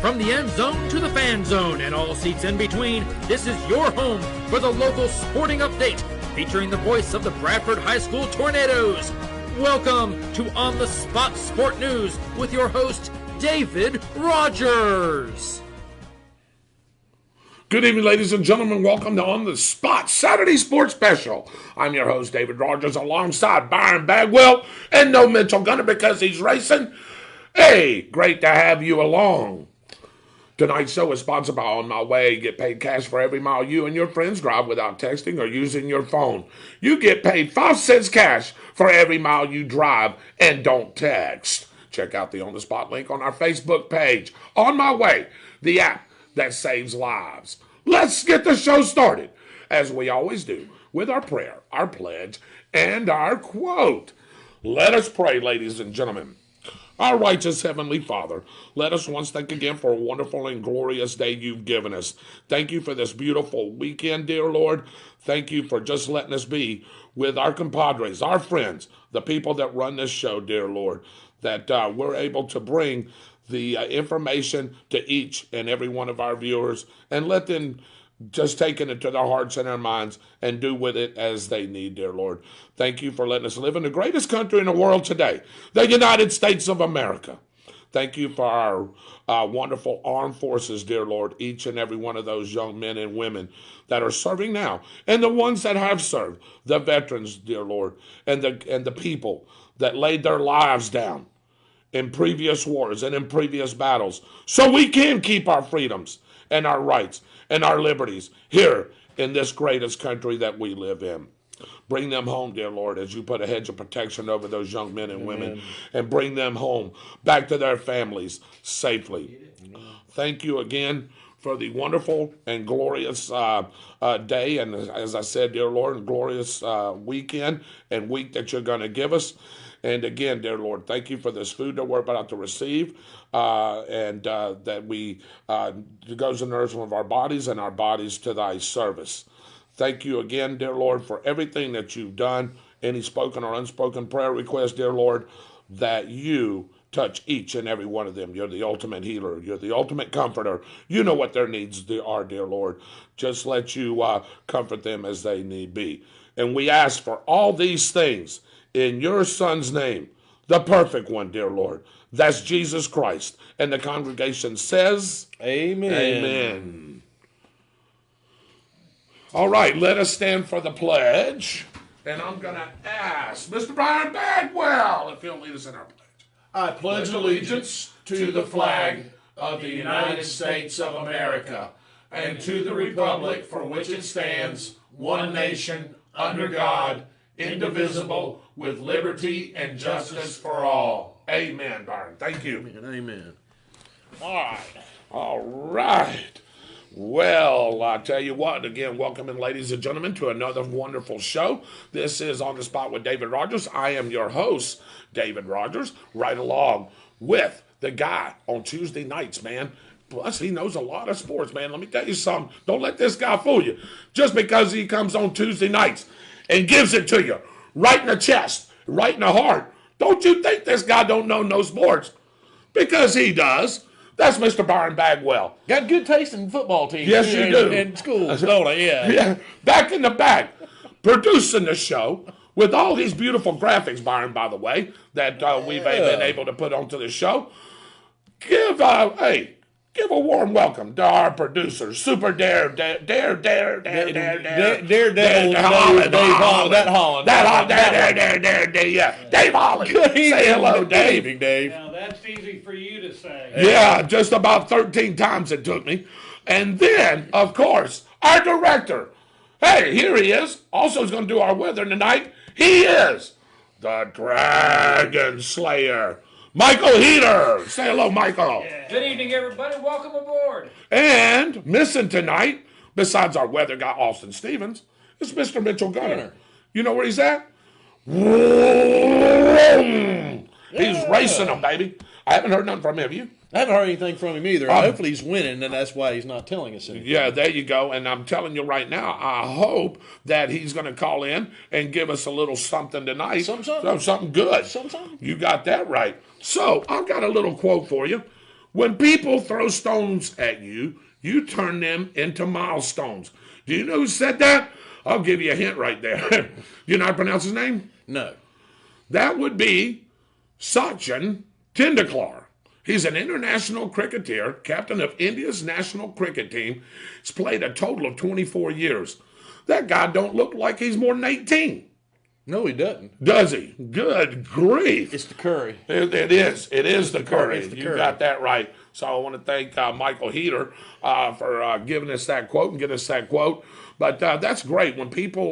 From the end zone to the fan zone and all seats in between, this is your home for the local sporting update, featuring the voice of the Bradford High School Tornadoes. Welcome to On the Spot Sport News with your host, David Rodgers. Good evening, ladies and gentlemen. Welcome to On the Spot Saturday Sports Special. I'm your host, David Rodgers, alongside Byron Bagwell and no Mitchell Gunner because he's racing. Hey, great to have you along. Tonight's show is sponsored by On My Way. Get paid cash for every mile you and your friends drive without texting or using your phone. You get paid 5 cents cash for every mile you drive and don't text. Check out the On the Spot link on our Facebook page. On My Way, the app that saves lives. Let's get the show started, as we always do, with our prayer, our pledge, and our quote. Let us pray, ladies and gentlemen. Our righteous Heavenly Father, let us once thank again for a wonderful and glorious day you've given us. Thank you for this beautiful weekend, dear Lord. Thank you for just letting us be with our compadres, our friends, the people that run this show, dear Lord, that we're able to bring the information to each and every one of our viewers and let them just take it into their hearts and their minds and do with it as they need, dear Lord. Thank you for letting us live in the greatest country in the world today, the United States of America. Thank you for our wonderful armed forces, dear Lord, each and every one of those young men and women that are serving now, and the ones that have served, the veterans, dear Lord, and the people that laid their lives down in previous wars and in previous battles so we can keep our freedoms and our rights and our liberties here in this greatest country that we live in. Bring them home, dear Lord, as you put a hedge of protection over those young men and women, and bring them home back to their families safely. Thank you again for the wonderful and glorious day, and as I said, dear Lord, glorious weekend and week that you're going to give us. And again, dear Lord, thank you for this food that we're about to receive, and that we goes in the nourishment of our bodies and our bodies to thy service. Thank you again, dear Lord, for everything that you've done, any spoken or unspoken prayer requests, dear Lord, that you touch each and every one of them. You're the ultimate healer. You're the ultimate comforter. You know what their needs are, dear Lord. Just let you comfort them as they need be. And we ask for all these things in your Son's name, the perfect one, dear Lord. That's Jesus Christ. And the congregation says, Amen. Amen. All right, let us stand for the pledge. And I'm going to ask Mr. Byron Bagwell if he'll lead us in our pledge. I pledge allegiance to the flag of the United States of America and to the republic for which it stands, one nation, under God, indivisible, with liberty and justice for all. Amen, Byron. Thank you. Amen. All right. Well, I tell you what, again, welcome in, ladies and gentlemen, to another wonderful show. This is On the Spot with David Rodgers. I am your host, David Rodgers, right along with the guy on Tuesday nights, man. Plus, he knows a lot of sports, man. Let me tell you something. Don't let this guy fool you. Just because he comes on Tuesday nights and gives it to you right in the chest, right in the heart, don't you think this guy don't know no sports? Because he does. That's Mr. Byron Bagwell. Got good taste in football teams. Yes, you do. In schools, don't I? Yeah. Yeah. Back in the back, producing the show with all these beautiful graphics, Byron, by the way, that we've been able to put onto the show. Give a warm welcome to our producer, Super Dare Holland. Dave Holland. Say hello, Dave. Good evening, Dave. Now, that's easy for you to say. Yeah, just about 13 times it took me. And then, of course, our director. Hey, here he is. Also is going to do our weather tonight. He is the Dragon Slayer, Michael Heater. Say hello, Michael. Yeah. Good evening, everybody. Welcome aboard. And missing tonight, besides our weather guy, Austin Stevens, is Mr. Mitchell Gunner. You know where he's at? He's racing them, baby. I haven't heard nothing from him. Have you? I haven't heard anything from him either. Hopefully he's winning, and that's why he's not telling us anything. Yeah, there you go. And I'm telling you right now, I hope that he's going to call in and give us a little something tonight. Something good. Something. You got that right. So I've got a little quote for you. When people throw stones at you, you turn them into milestones. Do you know who said that? I'll give you a hint right there. You know how to pronounce his name? No. That would be Sachin Tendulkar. He's an international cricketer, captain of India's national cricket team. He's played a total of 24 years. That guy don't look like he's more than 18. No, he doesn't. Does he? Good grief. It's the curry. It is. It is the curry. It's the You curry. got that right. So I want to thank Michael Heater for giving us that quote and getting us that quote. But that's great. When people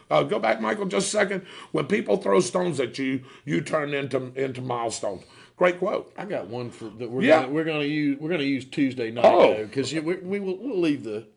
go back, Michael, just a second. When people throw stones at you, you turn into milestones. Great quote. I got one for that we're gonna use Tuesday night because we'll leave the.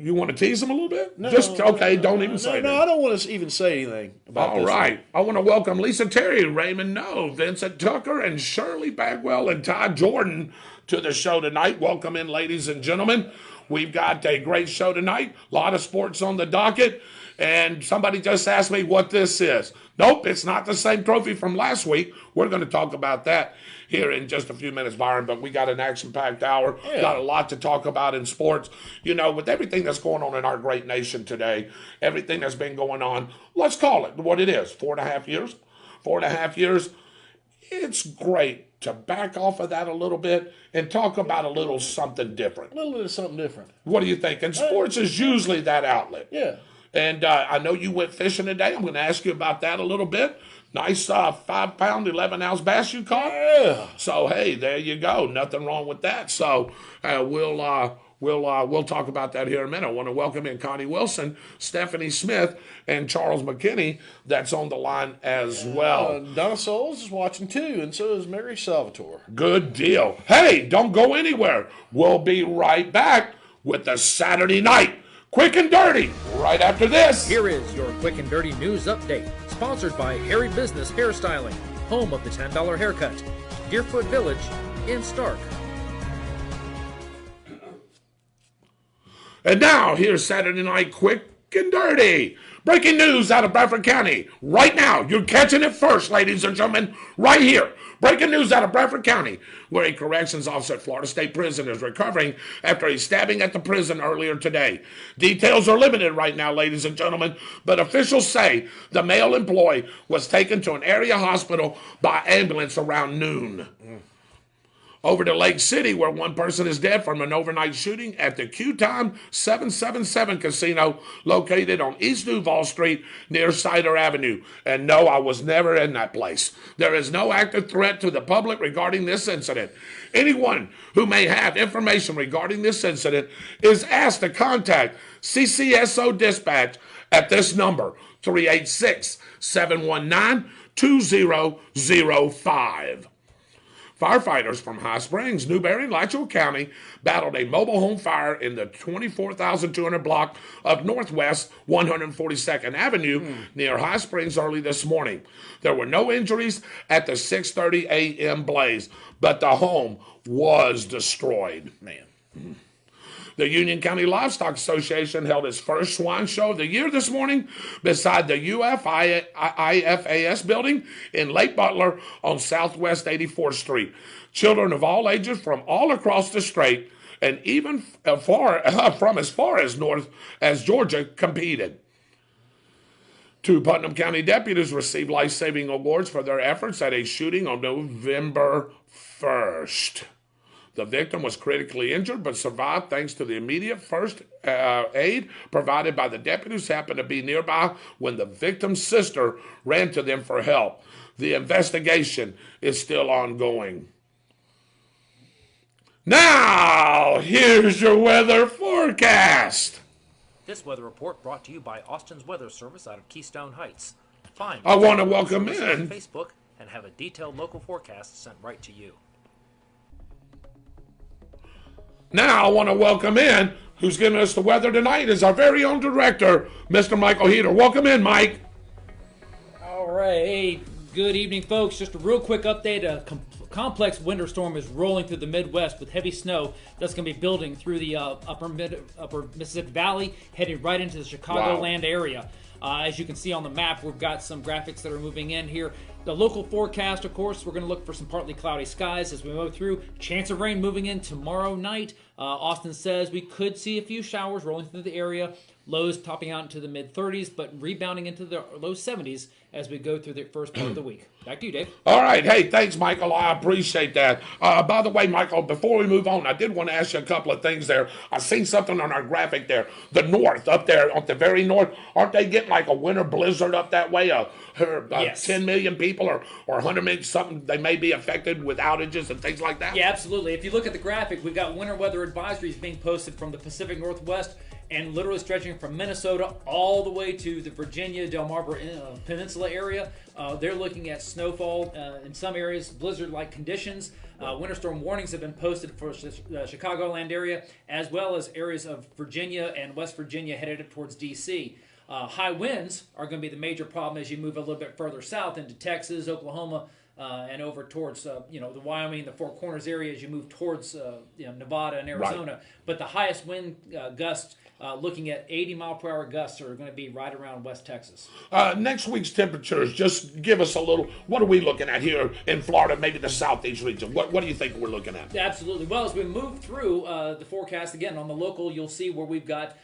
You want to tease them a little bit? No, okay. Don't even say that. No, I don't want to even say anything about this. All right. I want to welcome Lisa Terry, Raymond No, Vincent Tucker, and Shirley Bagwell and Todd Jordan to the show tonight. Welcome in, ladies and gentlemen. We've got a great show tonight. A lot of sports on the docket. And somebody just asked me what this is. Nope, it's not the same trophy from last week. We're going to talk about that here in just a few minutes, Byron. But we got an action-packed hour. Yeah. Got a lot to talk about in sports. You know, with everything that's going on in our great nation today, everything that's been going on, let's call it what it is, 4.5 years. 4.5 years. It's great to back off of that a little bit and talk about a little something different. A little bit of something different. What do you think? And sports is usually that outlet. Yeah. And I know you went fishing today. I'm going to ask you about that a little bit. Nice 5-pound, 11-ounce bass you caught. Yeah. So, hey, there you go. Nothing wrong with that. So we'll talk about that here in a minute. I want to welcome in Connie Wilson, Stephanie Smith, and Charles McKinney. That's on the line as well. Donna Souls is watching too, and so is Mary Salvatore. Good deal. Hey, don't go anywhere. We'll be right back with the Saturday night Quick and Dirty right after this. Here is your quick and dirty news update, sponsored by Harry Business Hairstyling, home of the $10 haircut, Deerfoot Village in Stark. And now, here's Saturday Night Quick and Dirty. Breaking news out of Bradford County. Right now, you're catching it first, ladies and gentlemen, right here. Breaking news out of Bradford County, where a corrections officer at Florida State Prison is recovering after a stabbing at the prison earlier today. Details are limited right now, ladies and gentlemen, but officials say the male employee was taken to an area hospital by ambulance around noon. Over to Lake City, where one person is dead from an overnight shooting at the Q-Time 777 casino located on East Duval Street near Cider Avenue. And no, I was never in that place. There is no active threat to the public regarding this incident. Anyone who may have information regarding this incident is asked to contact CCSO Dispatch at this number, 386-719-2005. Firefighters from High Springs, Newberry, and Alachua County battled a mobile home fire in the 24,200 block of Northwest 142nd Avenue near High Springs early this morning. There were no injuries at the 6:30 a.m. blaze, but the home was destroyed. Man. The Union County Livestock Association held its first swine show of the year this morning beside the IFAS building in Lake Butler on Southwest 84th Street. Children of all ages from all across the state and even from as far as north as Georgia competed. 2 Putnam County deputies received life-saving awards for their efforts at a shooting on November 1st. The victim was critically injured but survived thanks to the immediate first aid provided by the deputies who happened to be nearby when the victim's sister ran to them for help. The investigation is still ongoing. Now, here's your weather forecast. This weather report brought to you by Austin's Weather Service out of Keystone Heights. Find I want to welcome on in Facebook and have a detailed local forecast sent right to you. Now I want to welcome in, who's giving us the weather tonight, is our very own director, Mr. Michael Heater. Welcome in, Mike. All right. Hey, good evening, folks. Just a real quick update. A complex winter storm is rolling through the Midwest with heavy snow that's going to be building through the upper Mississippi Valley, heading right into the Chicagoland area. As you can see on the map, we've got some graphics that are moving in here. The local forecast, of course, we're going to look for some partly cloudy skies as we move through. Chance of rain moving in tomorrow night. Austin says we could see a few showers rolling through the area. Lows topping out into the mid-30s, but rebounding into the low 70s as we go through the first part of the week. Back to you, Dave. All right. Hey, thanks, Michael. I appreciate that. By the way, Michael, before we move on, I did want to ask you a couple of things there. I seen something on our graphic there. The north, up there, at the very north, aren't they getting like a winter blizzard up that way? Yes. 10 million people or 100 million something, they may be affected with outages and things like that? Yeah, absolutely. If you look at the graphic, we've got winter weather advisories being posted from the Pacific Northwest and literally stretching from Minnesota all the way to the Virginia, Delmarva Peninsula area. They're looking at snowfall in some areas, blizzard-like conditions. Winter storm warnings have been posted for the Chicagoland area, as well as areas of Virginia and West Virginia headed up towards D.C. High winds are going to be the major problem as you move a little bit further south into Texas, Oklahoma, and over towards the Wyoming, the Four Corners area as you move towards Nevada and Arizona. Right. But the highest wind gusts, looking at 80-mile-per-hour gusts, are going to be right around West Texas. Next week's temperatures, just give us a little, what are we looking at here in Florida, maybe the southeast region? What do you think we're looking at? Absolutely. Well, as we move through the forecast, again, on the local, you'll see where we've got,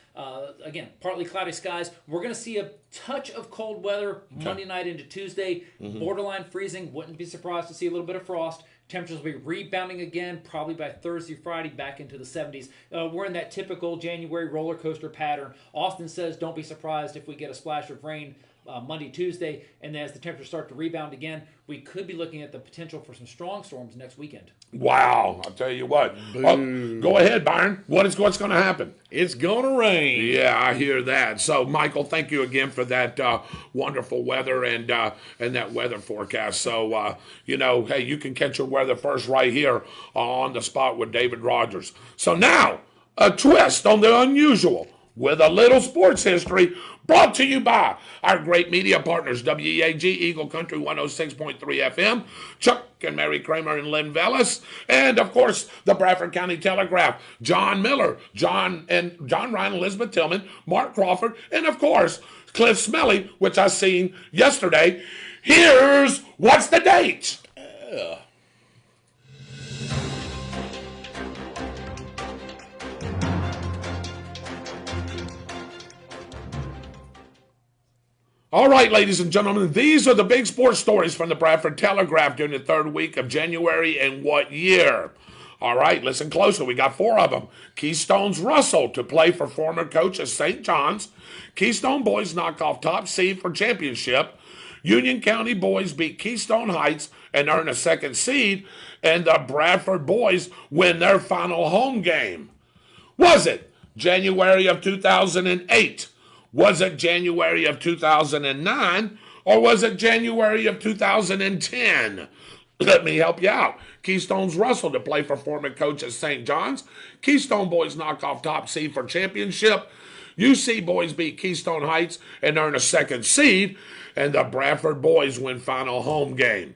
again, partly cloudy skies. We're going to see a touch of cold weather Monday night into Tuesday, borderline freezing. Wouldn't be surprised to see a little bit of frost. Temperatures will be rebounding again, probably by Thursday, Friday, back into the 70s. We're in that typical January roller coaster pattern. Austin says don't be surprised if we get a splash of rain Monday, Tuesday, and then as the temperatures start to rebound again, we could be looking at the potential for some strong storms next weekend. Wow, I'll tell you what. Go ahead, Byron. What's going to happen? It's going to rain. Yeah, I hear that. So, Michael, thank you again for that wonderful weather and that weather forecast. So, hey, you can catch your weather first right here on the spot with David Rodgers. So now, a twist on the unusual with a little sports history brought to you by our great media partners, WEAG, Eagle Country 106.3 FM, Chuck and Mary Kramer and Lynn Vellis, and, of course, the Bradford County Telegraph, John Miller, John Ryan, Elizabeth Tillman, Mark Crawford, and, of course, Cliff Smelly, which I seen yesterday. Here's what's the date? All right, ladies and gentlemen, these are the big sports stories from the Bradford Telegraph during the third week of January and what year. All right, listen closely. We got 4 of them. Keystone's Russell to play for former coach of St. John's. Keystone boys knock off top seed for championship. Union County boys beat Keystone Heights and earn a second seed. And the Bradford boys win their final home game. Was it January of 2008? Was it January of 2009, or was it January of 2010? Let me help you out. Keystone's Russell to play for former coach at St. John's. Keystone boys knock off top seed for championship. UC boys beat Keystone Heights and earn a second seed, and the Bradford boys win final home game.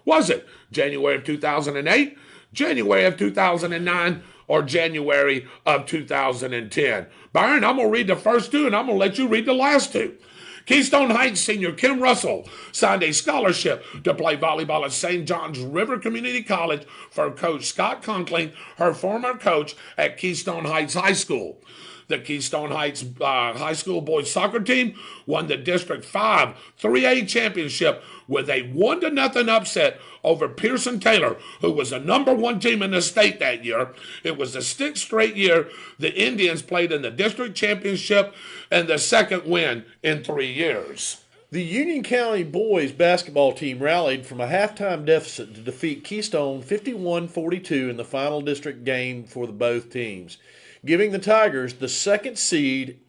Was it January of 2008, January of 2009, or January of 2010? Byron, I'm going to read the first 2, and I'm going to let you read the last 2. Keystone Heights senior Kim Russell signed a scholarship to play volleyball at St. John's River Community College for Coach Scott Conkling, her former coach at Keystone Heights High School. The Keystone Heights High School boys soccer team won the District 5 3A championship with a 1-0 upset over Pearson Taylor, who was the number 1 team in the state that year. It was the 6th straight year the Indians played in the district championship and the second win in 3 years. The Union County boys basketball team rallied from a halftime deficit to defeat Keystone 51-42 in the final district game for both teams, giving the Tigers the second seed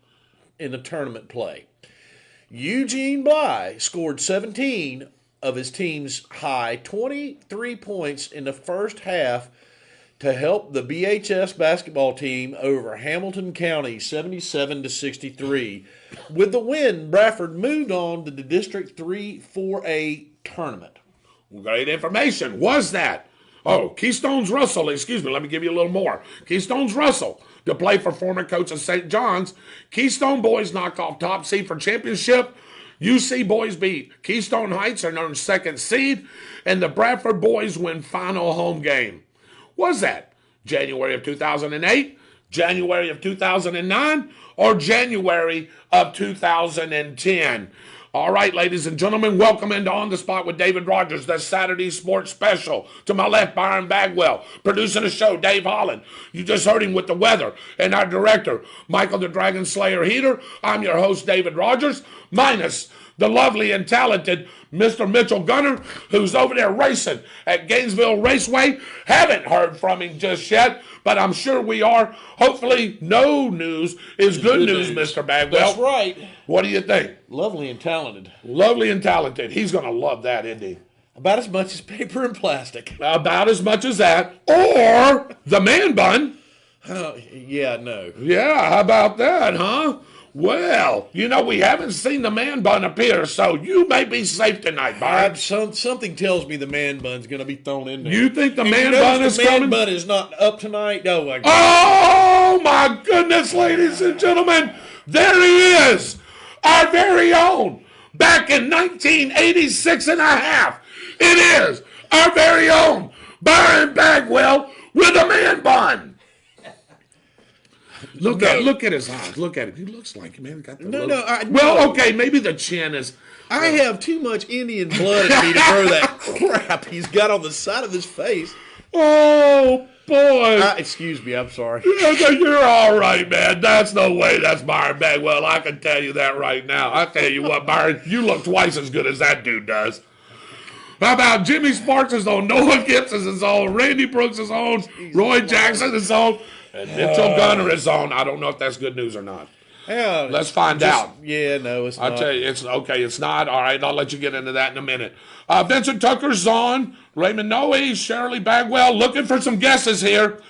in the tournament play. Eugene Bly scored 17 of his team's high 23 points in the first half to help the BHS basketball team over Hamilton County 77-63. With the win, Bradford moved on to the District 3 4A tournament. Great information. Was that Oh, Keystone's Russell, excuse me, let me give you a little more. Keystone's Russell to play for former coach of St. John's. Keystone boys knock off top seed for championship. UC boys beat Keystone Heights and earn second seed. And the Bradford boys win final home game. Was that January of 2008, January of 2009, or January of 2010? All right, ladies and gentlemen, welcome into On the Spot with David Rodgers, the Saturday Sports Special. To my left, Byron Bagwell. Producing the show, Dave Holland. You just heard him with the weather. And our director, Michael the Dragon Slayer Heater. I'm your host, David Rodgers, minus the lovely and talented Mr. Mitchell Gunner, who's over there racing at Gainesville Raceway. Haven't heard from him just yet, but I'm sure we are. Hopefully, no news is good news, Mr. Bagwell. That's right. What do you think? Lovely and talented. Lovely and talented. He's going to love that, isn't he? About as much as paper and plastic. About as much as that. Or the man bun. Yeah, no. Yeah, how about that, huh? Well, you know, we haven't seen the man bun appear, so you may be safe tonight, Byron. Something tells me the man bun's going to be thrown in there. You think the man bun is coming? coming? The man bun is not up tonight? Oh, my God. Oh, my goodness, ladies and gentlemen. There he is, our very own, back in 1986 and a half. It is our very own Byron Bagwell with a man bun. Look at his eyes. Look at it. He looks like man. Got the well, okay, maybe the chin is. I have too much Indian blood in me to grow that crap he's got on the side of his face. Oh boy! Excuse me, I'm sorry. You're all right, man. That's no way. That's Byron Bagwell. I can tell you that right now. I tell you what, Byron, you look twice as good as that dude does. How about Jimmy Sparks is on, Noah Gibson is on, Randy Brooks is on, Roy Jackson is on, and Mitchell Gunner is on. I don't know if that's good news or not. Yeah, let's find out. Yeah, no, it's not. I'll tell you, it's okay. It's not. All right, I'll let you get into that in a minute. Vincent Tucker's on. Raymond Noe, Shirley Bagwell. Looking for some guesses here.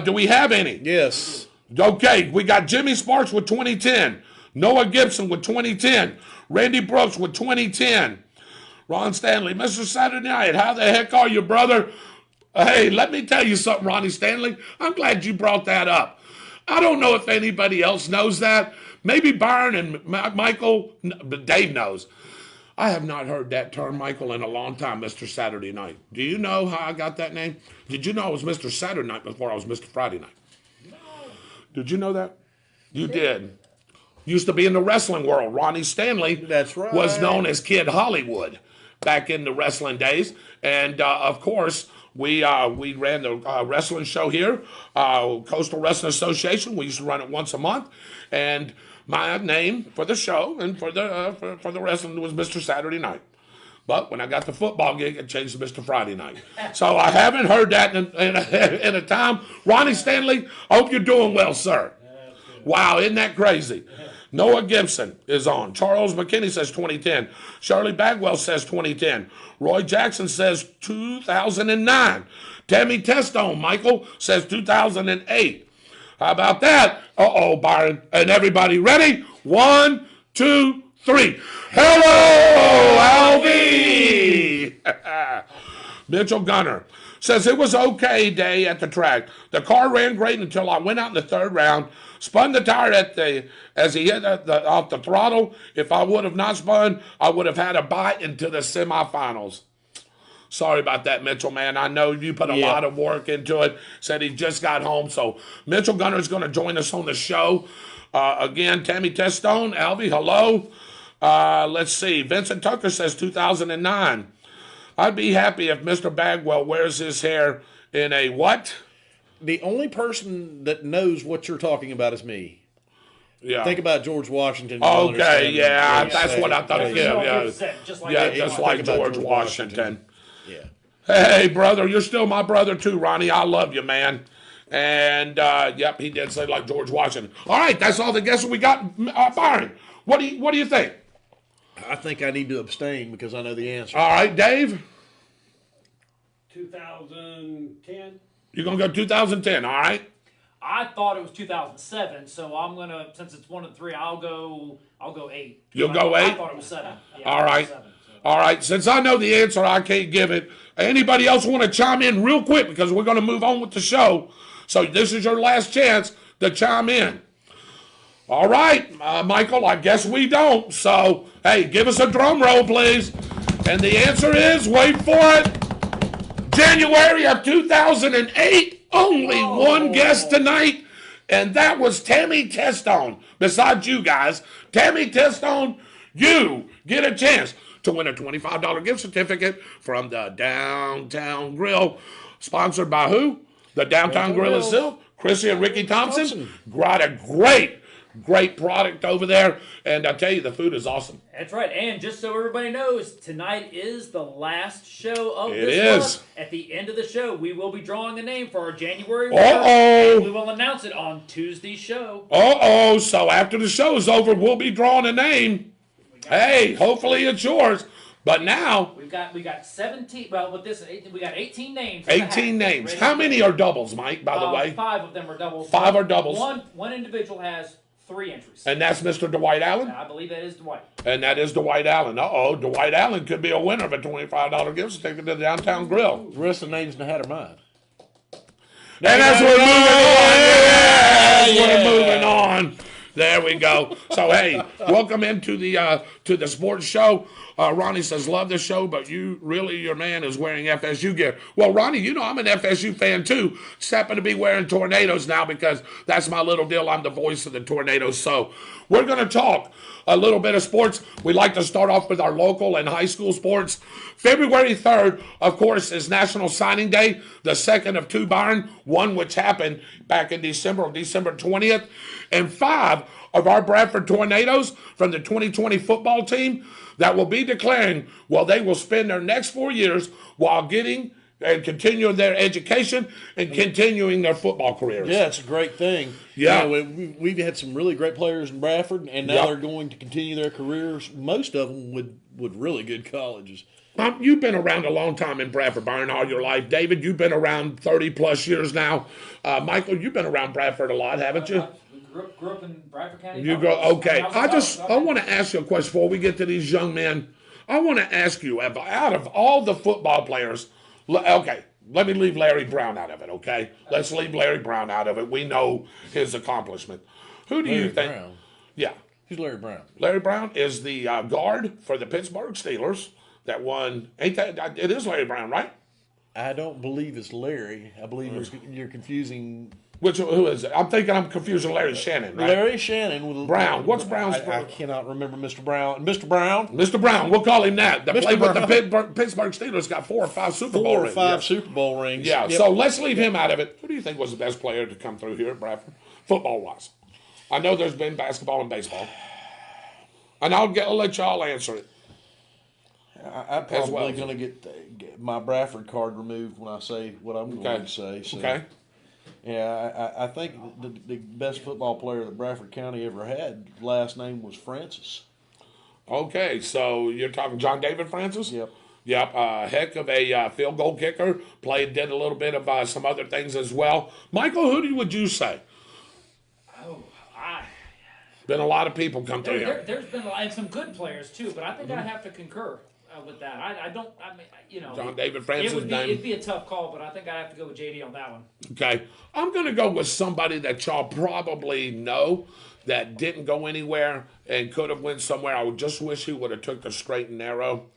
Do we have any? Yes. Okay, we got Jimmy Sparks with 2010. Noah Gibson with 2010. Randy Brooks with 2010. Ron Stanley, Mr. Saturday Night, how the heck are you, brother? Hey, let me tell you something, Ronnie Stanley. I'm glad you brought that up. I don't know if anybody else knows that. Maybe Byron and Michael, but Dave knows. I have not heard that term, Michael, in a long time, Mr. Saturday Night. Do you know how I got that name? Did you know I was Mr. Saturday Night before I was Mr. Friday Night? No. Did you know that? You did. Used to be in the wrestling world. Ronnie Stanley That's right. was known as Kid Hollywood back in the wrestling days. And, of course, we ran the wrestling show here, Coastal Wrestling Association. We used to run it once a month. And my name for the show and for the wrestling was Mr. Saturday Night. But when I got the football gig, it changed to Mr. Friday Night. So I haven't heard that in a time. Ronnie Stanley, I hope you're doing well, sir. Wow, isn't that crazy? Noah Gibson is on. Charles McKinney says 2010. Shirley Bagwell says 2010. Roy Jackson says 2009. Tammy Testone, Michael, says 2008. How about that? Uh-oh, Byron. And everybody ready? 1, 2, 3. Hello, Alvy! Mitchell Gunner says it was okay day at the track. The car ran great until I went out in the third round, spun the tire as he hit off the throttle. If I would have not spun, I would have had a bite into the semifinals. Sorry about that, Mitchell, man. I know you put a lot of work into it. Said he just got home. So Mitchell Gunner is going to join us on the show. Again, Tammy Testone, Alvy, hello. Let's see. Vincent Tucker says 2009. I'd be happy if Mr. Bagwell wears his hair in a what? The only person that knows what you're talking about is me. Yeah. Think about George Washington. Okay, yeah, that's what I thought of him. Yeah, just like George Washington. Yeah. Hey, brother, you're still my brother too, Ronnie. I love you, man. And, yep, he did say like George Washington. All right, that's all the guesses we got. Byron, what do you think? I think I need to abstain because I know the answer. All right, Dave? 2010. You're going to go 2010, all right? I thought it was 2007, so I'm gonna, since it's 1 and 3, I'll go 8. You'll go 8? I thought it was 7. Yeah, all right. 7, so. All right, since I know the answer, I can't give it. Anybody else want to chime in real quick because we're going to move on with the show. So this is your last chance to chime in. All right, Michael, I guess we don't. So, hey, give us a drum roll, please. And the answer is, wait for it, January of 2008. Only one guest tonight, and that was Tammy Testone. Besides you guys, Tammy Testone, you get a chance to win a $25 gift certificate from the Downtown Grill. Sponsored by who? The Downtown Grill itself. Chrissy and Ricky Thompson. Got a great product over there. And I tell you, the food is awesome. That's right. And just so everybody knows, tonight is the last show of this month. At the end of the show, we will be drawing a name for our January winner. And we will announce it on Tuesday's show. So after the show is over, we'll be drawing a name. Hey, hopefully it's yours. But now we got 17. Well, with this, we got 18 names. 18 names. How many are doubles, Mike? By the way, 5 of them are doubles. 5 are doubles. One individual has 3 entries. And that's Mr. Dwight Allen? I believe that is Dwight. And that is Dwight Allen. Dwight Allen could be a winner of a $25 gift certificate to the Downtown Grill. The rest of the names in the hat are mine. And as we're moving on. There we go. So, hey, welcome into the sports show. Ronnie says, love the show, but your man is wearing FSU gear. Well, Ronnie, you know I'm an FSU fan, too. Just happen to be wearing Tornadoes now because that's my little deal. I'm the voice of the Tornadoes. So we're going to talk a little bit of sports. We like to start off with our local and high school sports. February 3rd, of course, is National Signing Day, the second of 2, Byron, one which happened back in December 20th. And 5 of our Bradford Tornadoes from the 2020 football team that will be declaring, they will spend their next 4 years while getting and continuing their education and continuing their football careers. Yeah, it's a great thing. Yeah. We've had some really great players in Bradford, and now they're going to continue their careers, most of them with really good colleges. You've been around a long time in Bradford, Byron, all your life. David, you've been around 30-plus years now. Michael, you've been around Bradford a lot, haven't you? Grew up in Bradford County. Okay. I want to ask you a question before we get to these young men. I want to ask you, out of all the football players, okay, let me leave Larry Brown out of it, okay? Let's leave Larry Brown out of it. We know his accomplishment. Who do you think? Brown. Yeah. Who's Larry Brown? Larry Brown is the guard for the Pittsburgh Steelers that won. It is Larry Brown, right? I don't believe it's Larry. I believe you're confusing. Who is it? I'm thinking I'm confusing Larry Shannon, right? Larry Shannon with Brown. What's Brown's? I cannot remember Mr. Brown. Mr. Brown. Mr. Brown. We'll call him that. That played with the Pittsburgh Steelers. Got 4 or 5 Super Bowl rings. 4 or 5 Super Bowl rings. Yeah. Yep. So let's leave him out of it. Who do you think was the best player to come through here at Bradford, football-wise? I know there's been basketball and baseball, and I'll let y'all answer it. I'm probably going to get my Bradford card removed when I say what I'm going to say. So. Okay. Yeah, I think the best football player that Bradford County ever had, last name was Francis. Okay, so you're talking John David Francis? Yep. Yep, heck of a field goal kicker. did a little bit of some other things as well. Michael, would you say? Been a lot of people come through here. There's been and some good players too, but I think I have to concur with that. John David Francis' name. It'd be a tough call, but I think I have to go with JD on that one. Okay. I'm going to go with somebody that y'all probably know that didn't go anywhere and could have went somewhere. I would just wish he would have took the straight and narrow.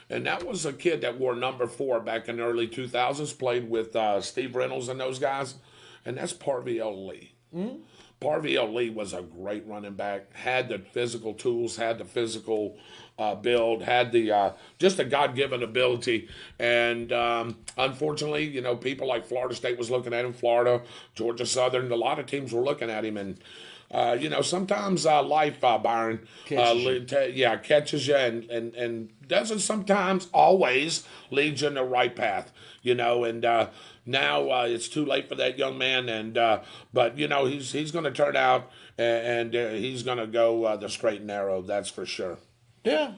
And that was a kid that wore number 4 back in the early 2000s, played with Steve Reynolds and those guys, and that's Parviel Lee. Mm-hmm. Parviel Lee was a great running back, had the physical tools, had the physical build, had the just a God-given ability. And unfortunately, people like Florida State was looking at him, Florida, Georgia Southern, a lot of teams were looking at him. And, sometimes life, Byron, catches you and doesn't sometimes always lead you in the right path, and now it's too late for that young man, but he's going to turn out and he's going to go the straight and narrow. That's for sure. Yeah,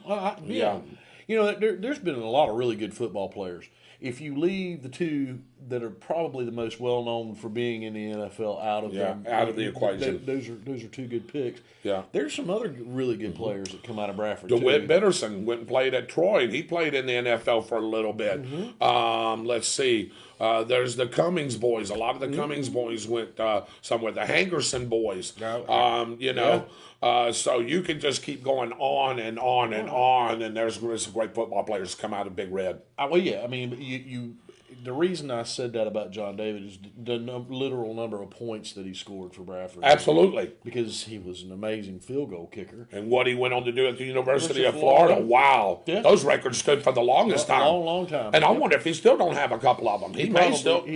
there's been a lot of really good football players. If you leave the 2 that are probably the most well known for being in the NFL out of the equation. Those are two good picks. Yeah, there's some other really good players that come out of Bradford. DeWitt Bitterson went and played at Troy, and he played in the NFL for a little bit. Let's see. There's the Cummings boys. A lot of the Cummings boys went somewhere. The Hangerson boys. So you can just keep going on and on and on, and there's some great football players come out of Big Red. Well, yeah. I mean, you the reason I said that about John David is the literal number of points that he scored for Bradford. Absolutely. Because he was an amazing field goal kicker. And what he went on to do at the University of Florida. Wow. Yeah. Those records stood for the longest time. A long time. And I wonder if he still don't have a couple of them. He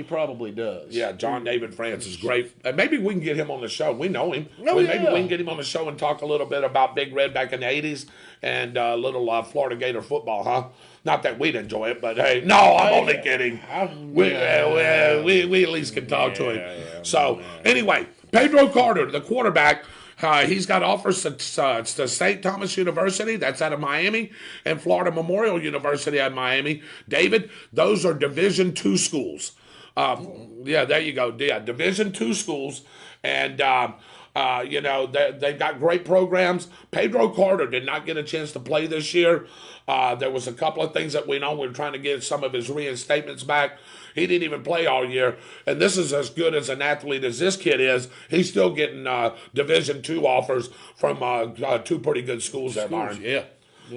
probably does. Yeah, John David France is great. And maybe we can get him on the show. We know him. Maybe we can get him on the show and talk a little bit about Big Red back in the 80s and little Florida Gator football, huh? Not that we'd enjoy it, but hey, no, I'm only kidding. We at least can talk to him. Anyway, Pedro Carter, the quarterback, he's got offers to St. Thomas University, that's out of Miami, and Florida Memorial University out of Miami. David, those are Division II schools. There you go. Yeah, Division II schools, and they've got great programs. Pedro Carter did not get a chance to play this year. There was a couple of things that we know. We were trying to get some of his reinstatements back. He didn't even play all year. And this is as good as an athlete as this kid is. He's still getting Division II offers from two pretty good schools there, Byron. Yeah.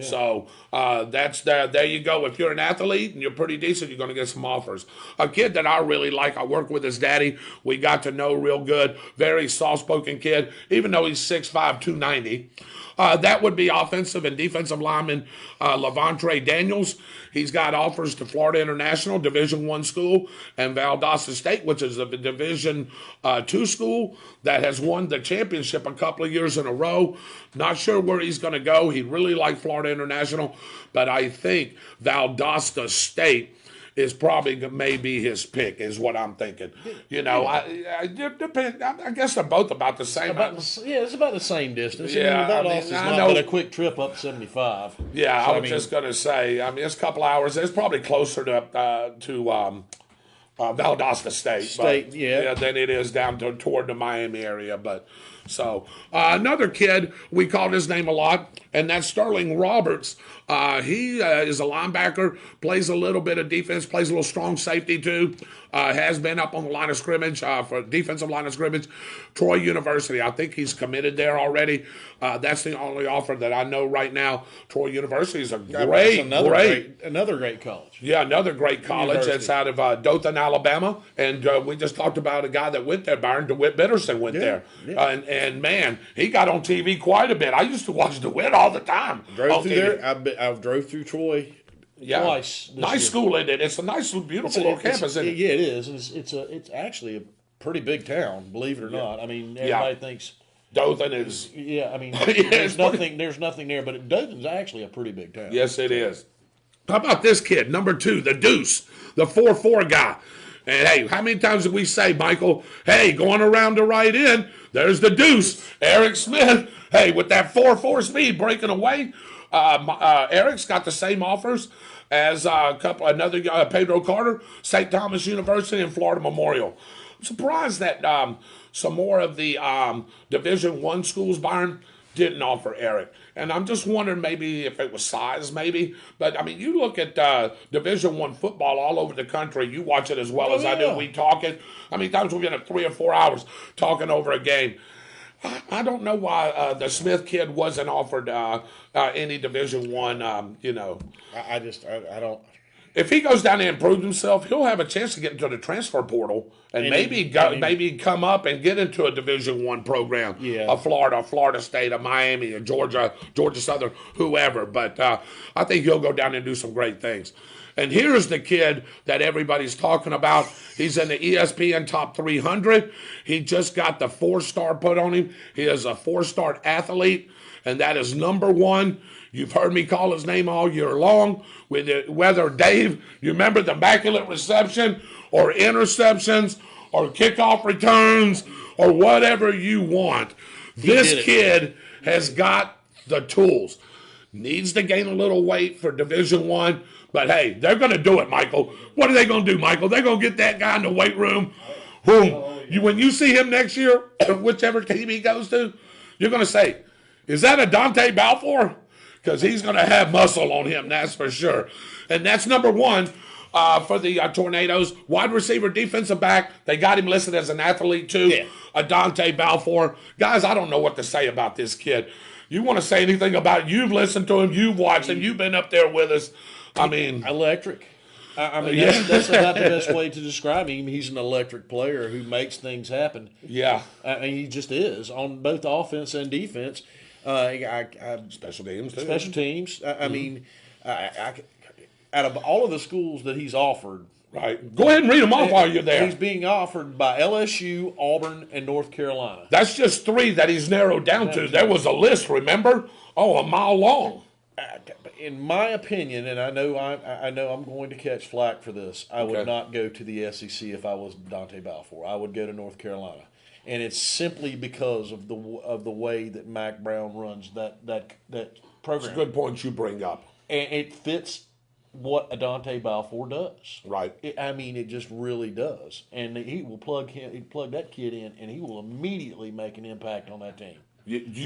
So that's there you go. If you're an athlete and you're pretty decent, you're going to get some offers. A kid that I really like, I work with his daddy. We got to know real good. Very soft-spoken kid, even though he's 6'5", 290. That would be offensive and defensive lineman Levontre Daniels. He's got offers to Florida International, Division I school, and Valdosta State, which is a Division II school that has won the championship a couple of years in a row. Not sure where he's going to go. He really liked Florida International, but I think Valdosta State is probably maybe his pick, is what I'm thinking. I guess they're both about the same. It's about the same distance. Yeah, Valdosta's not but a quick trip up 75. Yeah, so, I was just going to say, it's a couple hours. It's probably closer to Valdosta State, than it is down toward the Miami area. But so another kid, we called his name a lot, and that's Sterling Roberts. He is a linebacker, plays a little bit of defense, plays a little strong safety too. Has been up on the line of scrimmage for defensive line of scrimmage. Troy University, I think he's committed there already. That's the only offer that I know right now. Troy University is another great college. Yeah, another great college. It's out of Dothan, Alabama, and we just talked about a guy that went there, Byron. DeWitt Bitterson went there, and man, he got on TV quite a bit. I used to watch DeWitt all the time. Drove through there. I drove through Troy. Yeah, twice. Nice school, isn't it? It's a nice, beautiful little campus, isn't it? Yeah, it is. It's actually a pretty big town, believe it or not. I mean, everybody thinks Dothan is. Yeah, I mean, there's nothing there, but Dothan's actually a pretty big town. Yes, it is. How about this kid, number 2, the Deuce, the 4'4" guy? And hey, how many times did we say, Michael? Hey, going around the right end, there's the Deuce, Eric Smith. Hey, with that 4'4" speed breaking away. Eric's got the same offers as another Pedro Carter, St. Thomas University, and Florida Memorial. I'm surprised that some more of the Division I schools, Byron, didn't offer Eric. And I'm just wondering maybe if it was size, maybe. But, I mean, you look at Division I football all over the country. You watch it as well as I do. We talk it. I mean, times we've been at 3 or 4 hours talking over a game. I don't know why the Smith kid wasn't offered any Division I. I don't. If he goes down there and proves himself, he'll have a chance to get into the transfer portal and maybe come up and get into a Division I program. Yeah. A Florida State, a Miami, a Georgia Southern, whoever. But I think he'll go down and do some great things. And here's the kid that everybody's talking about. He's in the ESPN Top 300. He just got the 4-star put on him. He is a 4-star athlete, and that is number 1. You've heard me call his name all year long. Whether, Dave, you remember the immaculate reception or interceptions or kickoff returns or whatever you want. This kid has got the tools. Needs to gain a little weight for Division I, But hey, they're going to do it, Michael. What are they going to do, Michael? They're going to get that guy in the weight room. Boom. When you see him next year, whichever team he goes to, you're going to say, is that a Dante Balfour? Because he's going to have muscle on him, that's for sure. And that's number one for the Tornadoes. Wide receiver, defensive back. They got him listed as an athlete, too. Yeah. A Dante Balfour. Guys, I don't know what to say about this kid. You want to say anything about it? You've listened to him. You've watched him. You've been up there with us. I mean. Electric. I mean, that's about the best way to describe him. He's an electric player who makes things happen. Yeah. I mean, he just is on both offense and defense. Special teams, too. Special teams. I mean, out of all of the schools that he's offered. Right. Go ahead and read them off while you're there. He's being offered by LSU, Auburn, and North Carolina. That's just 3 that he's narrowed down to. There was a list, remember? Oh, a mile long. In my opinion, and I know I'm going to catch flack for this, I would not go to the SEC if I was Dante Balfour. I would go to North Carolina. And it's simply because of the way that Mac Brown runs that program. It's a good point you bring up. And it fits what a Dante Balfour does. Right. It just really does. And he will plug that kid in, and he will immediately make an impact on that team.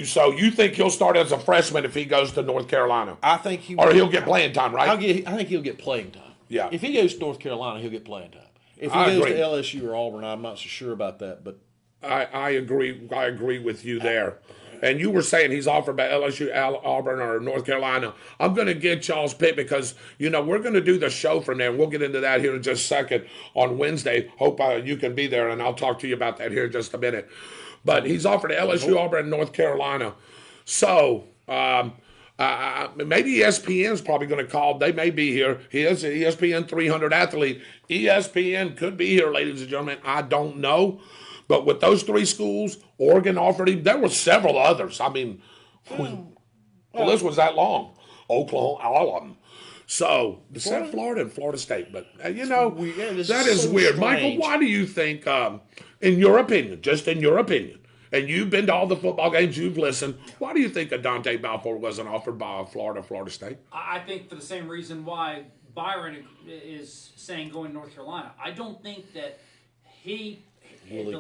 So you think he'll start as a freshman if he goes to North Carolina? I think he will. Or he'll get playing time, right? I think he'll get playing time. Yeah. If he goes to North Carolina, he'll get playing time. If he goes to LSU or Auburn, I'm not so sure about that. But I agree. I agree with you there. And you were saying he's offered by LSU, Auburn, or North Carolina. I'm going to get y'all's pick because, we're going to do the show from there. And we'll get into that here in just a second on Wednesday. Hope you can be there, and I'll talk to you about that here in just a minute. But he's offered LSU, Auburn, and North Carolina. So maybe ESPN's probably going to call. They may be here. He is an ESPN 300 athlete. ESPN could be here, ladies and gentlemen. I don't know. But with those 3 schools, Oregon offered him. There were several others. I mean, the list was that long. Oklahoma, all of them. So, except Florida and Florida State. But, that is so weird. Strange. Michael, why do you think, in your opinion, just in your opinion, and you've been to all the football games, you've listened, why do you think a Dante Balfour wasn't offered by Florida State? I think for the same reason why Byron is saying going to North Carolina. I don't think that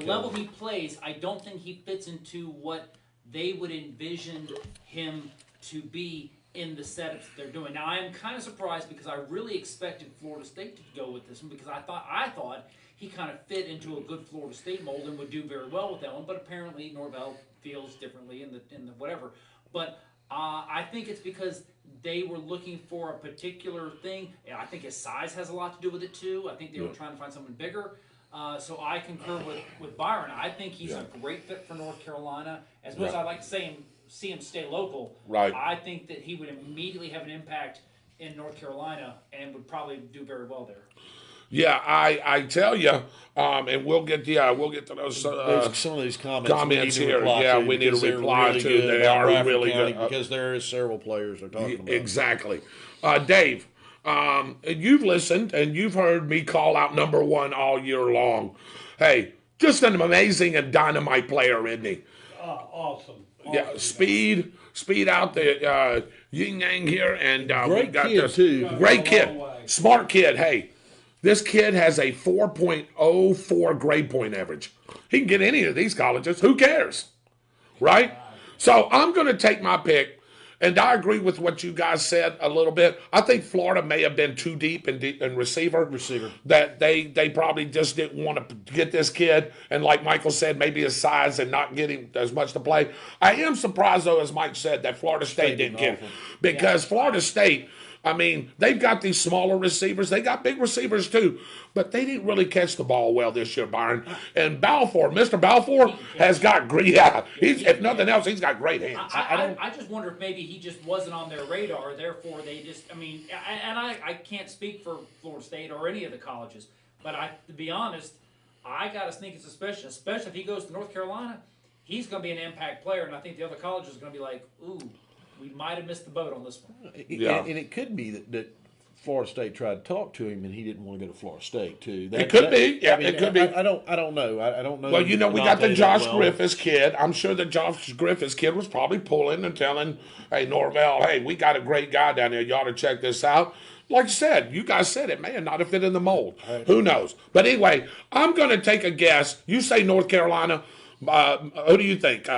level he plays, I don't think he fits into what they would envision him to be in the setups that they're doing. Now, I am kind of surprised because I really expected Florida State to go with this one because I thought he kind of fit into a good Florida State mold and would do very well with that one, but apparently Norvell feels differently in the whatever. But I think it's because they were looking for a particular thing. I think his size has a lot to do with it too. I think they were trying to find someone bigger. So I concur with Byron. I think he's a great fit for North Carolina. As much as I'd like to see him stay local, right. I think that he would immediately have an impact in North Carolina and would probably do very well there. Yeah, I tell you, and we'll get to those some of these comments here. We need to reply to. They are really good because there is several players they're talking about. Exactly, Dave. You've listened and you've heard me call out number 1 all year long. Hey, just an amazing and dynamite player, isn't he? Awesome. Yeah, speed out the yin yang here, and great we got kid this too. Great kid, smart kid. Hey, this kid has a 4.04 grade point average. He can get any of these colleges. Who cares, right? So I'm going to take my pick. And I agree with what you guys said a little bit. I think Florida may have been too deep in receiver. That they probably just didn't want to get this kid. And like Michael said, maybe his size and not getting as much to play. I am surprised, though, as Mike said, that Florida State didn't get him. Because Florida State, I mean, they've got these smaller receivers. They got big receivers, too. But they didn't really catch the ball well this year, Byron. And Mr. Balfour, has got great hands. If nothing else, he's got great hands. I just wonder if maybe he just wasn't on their radar. Therefore, they just, I can't speak for Florida State or any of the colleges. But to be honest, I got a sneaking suspicion, especially if he goes to North Carolina, he's going to be an impact player. And I think the other colleges are going to be like, ooh, we might have missed the boat on this one. And it could be that Florida State tried to talk to him, and he didn't want to go to Florida State too. It could be. It could be. I don't know. I don't know. Well, we got the Josh Griffiths kid. I'm sure the Josh Griffiths kid was probably pulling and telling, "Hey, Norvell, hey, we got a great guy down there. You ought to check this out." Like I said, you guys said it, man, not a fit in the mold. Who knows? But anyway, I'm going to take a guess. You say North Carolina. Who do you think,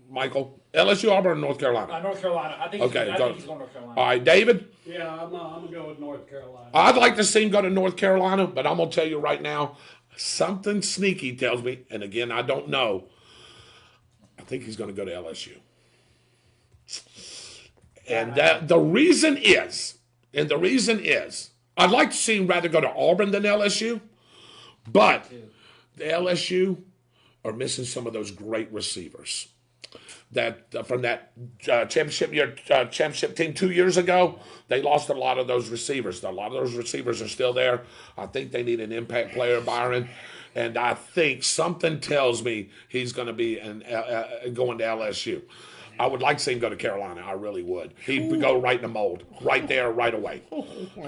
Michael? LSU, Auburn, or North Carolina? North Carolina. I think, Okay, I think he's going North Carolina. All right, David? Yeah, I'm going to go with North Carolina. I'd like to see him go to North Carolina, but I'm going to tell you right now, something sneaky tells me, and again, I don't know, I think he's going to go to LSU. And the reason is, I'd like to see him rather go to Auburn than LSU, but the LSU are missing some of those great receivers. That from that championship team 2 years ago, they lost a lot of those receivers. A lot of those receivers are still there. I think they need an impact player, Byron, and I think something tells me he's going to be going to LSU. I would like to see him go to Carolina. I really would. He'd go right in the mold, right there, right away.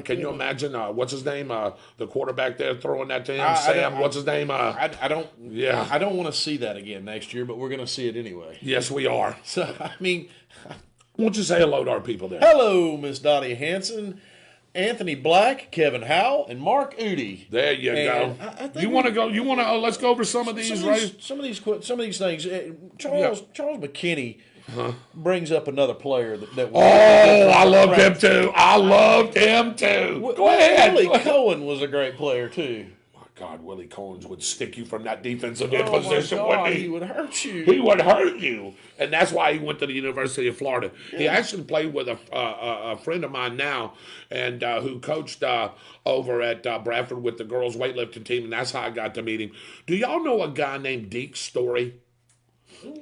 Can you imagine? What's his name? The quarterback there throwing that to him, Sam. What's his name? I don't. Yeah. I don't want to see that again next year, but we're going to see it anyway. Yes, we are. So I mean, won't you say hello to our people there? Hello, Miss Dottie Hanson, Anthony Black, Kevin Howell, and Mark Udi. There you go. You want to go? You want to? Let's go over some of these, right? Some of these things. Charles McKinney. Brings up another player that I loved him too. I loved him too. Go ahead. Willie Cohen was a great player too. My God, Willie Cohen would stick you from that defensive position, wouldn't he? He would hurt you. He would hurt you, and that's why he went to the University of Florida. Yeah. He actually played with a friend of mine now, and who coached over at Bradford with the girls weightlifting team, and that's how I got to meet him. Do y'all know a guy named Deke Story?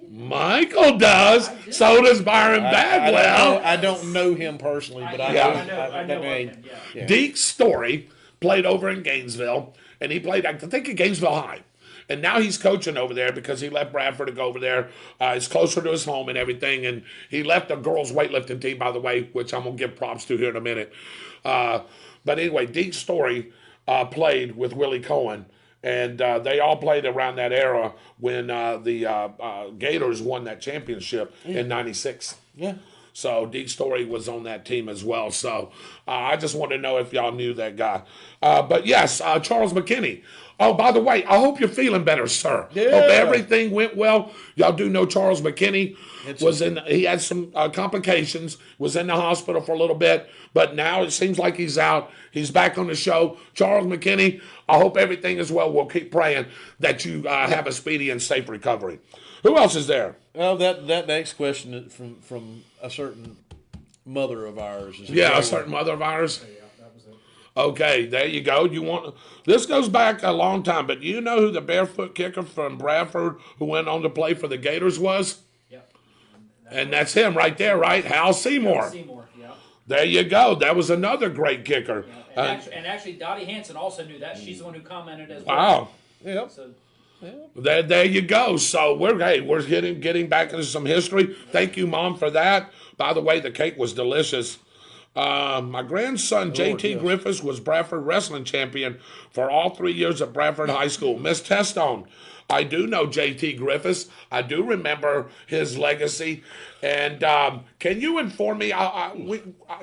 Michael does. So does Byron Bagwell. I don't know him personally, but I know him. Yeah. Deke Story played over in Gainesville, and he played, I think, at Gainesville High. And now he's coaching over there because he left Bradford to go over there. It's closer to his home and everything. And he left the girls' weightlifting team, by the way, which I'm going to give props to here in a minute. But anyway, Deke Story played with Willie Cohen. And they all played around that era when the Gators won that championship in '96. Yeah. So Deke Story was on that team as well. So I just wanted to know if y'all knew that guy. But yes, Charles McKinney. Oh, by the way, I hope you're feeling better, sir. Yeah. Hope everything went well. Y'all do know Charles McKinney he had some complications, was in the hospital for a little bit, but now it seems like he's out. He's back on the show. Charles McKinney, I hope everything is well. We'll keep praying that you have a speedy and safe recovery. Who else is there? Well, that next question from a certain mother of ours. A certain mother of ours. Okay, there you go. This goes back a long time, but you know who the barefoot kicker from Bradford who went on to play for the Gators was? Yep. And that's him right there, right? Hal Seymour. Yeah. There you go. That was another great kicker. Yeah. And actually, Dottie Hanson also knew that. She's the one who commented as well. Wow. Yep. So, There you go. So we're getting back into some history. Thank you, Mom, for that. By the way, the cake was delicious. My grandson, J.T. Griffiths, was Bradford wrestling champion for all 3 years at Bradford High School. Miss Testone, I do know J.T. Griffiths. I do remember his legacy. And can you inform me,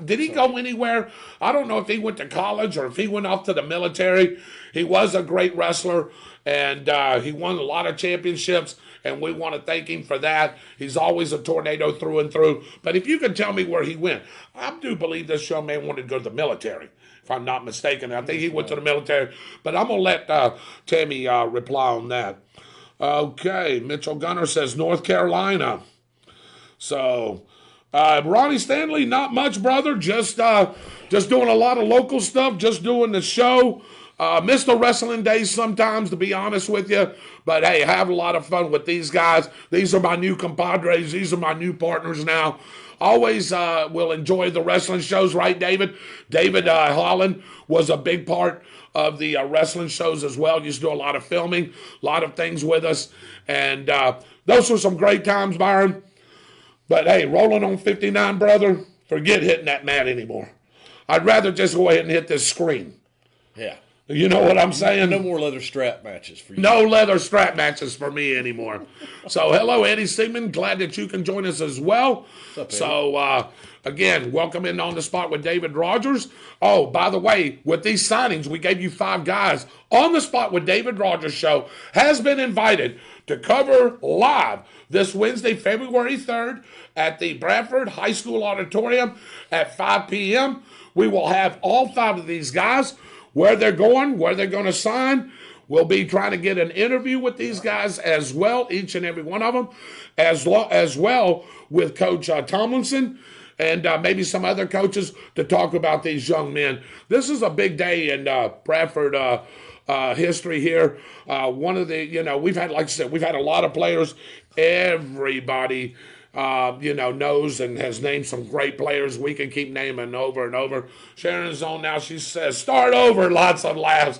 did he go anywhere? I don't know if he went to college or if he went off to the military. He was a great wrestler, and he won a lot of championships, and we want to thank him for that. He's always a tornado through and through. But if you can tell me where he went, I do believe this young man wanted to go to the military, if I'm not mistaken. I think he went to the military. But I'm going to let Tammy reply on that. Okay, Mitchell Gunner says North Carolina. So, Ronnie Stanley, not much, brother. Just doing a lot of local stuff, just doing the show. Miss the wrestling days sometimes, to be honest with you. But, hey, have a lot of fun with these guys. These are my new compadres. These are my new partners now. Always will enjoy the wrestling shows, right, David? David Holland was a big part of the wrestling shows as well. Used to do a lot of filming, a lot of things with us. And those were some great times, Byron. But, hey, rolling on 59, brother, forget hitting that mat anymore. I'd rather just go ahead and hit this screen. Yeah. You know what I'm saying? No more leather strap matches for you. No leather strap matches for me anymore. So, hello, Eddie Sigmund. Glad that you can join us as well. What's up, so, Again, welcome in On the Spot with David Rodgers. Oh, by the way, with these signings, we gave you 5 guys. On the Spot with David Rodgers show has been invited to cover live this Wednesday, February 3rd at the Bradford High School Auditorium at 5 p.m. We will have all 5 of these guys, where they're going, where they're going to sign. We'll be trying to get an interview with these guys as well, each and every one of them, as well with Coach Tomlinson and maybe some other coaches to talk about these young men. This is a big day in Bradford history here. One of the, we've had, like I said, we've had a lot of players. Everybody, knows and has named some great players. We can keep naming over and over. Sharon's on now. She says, start over, lots of laughs.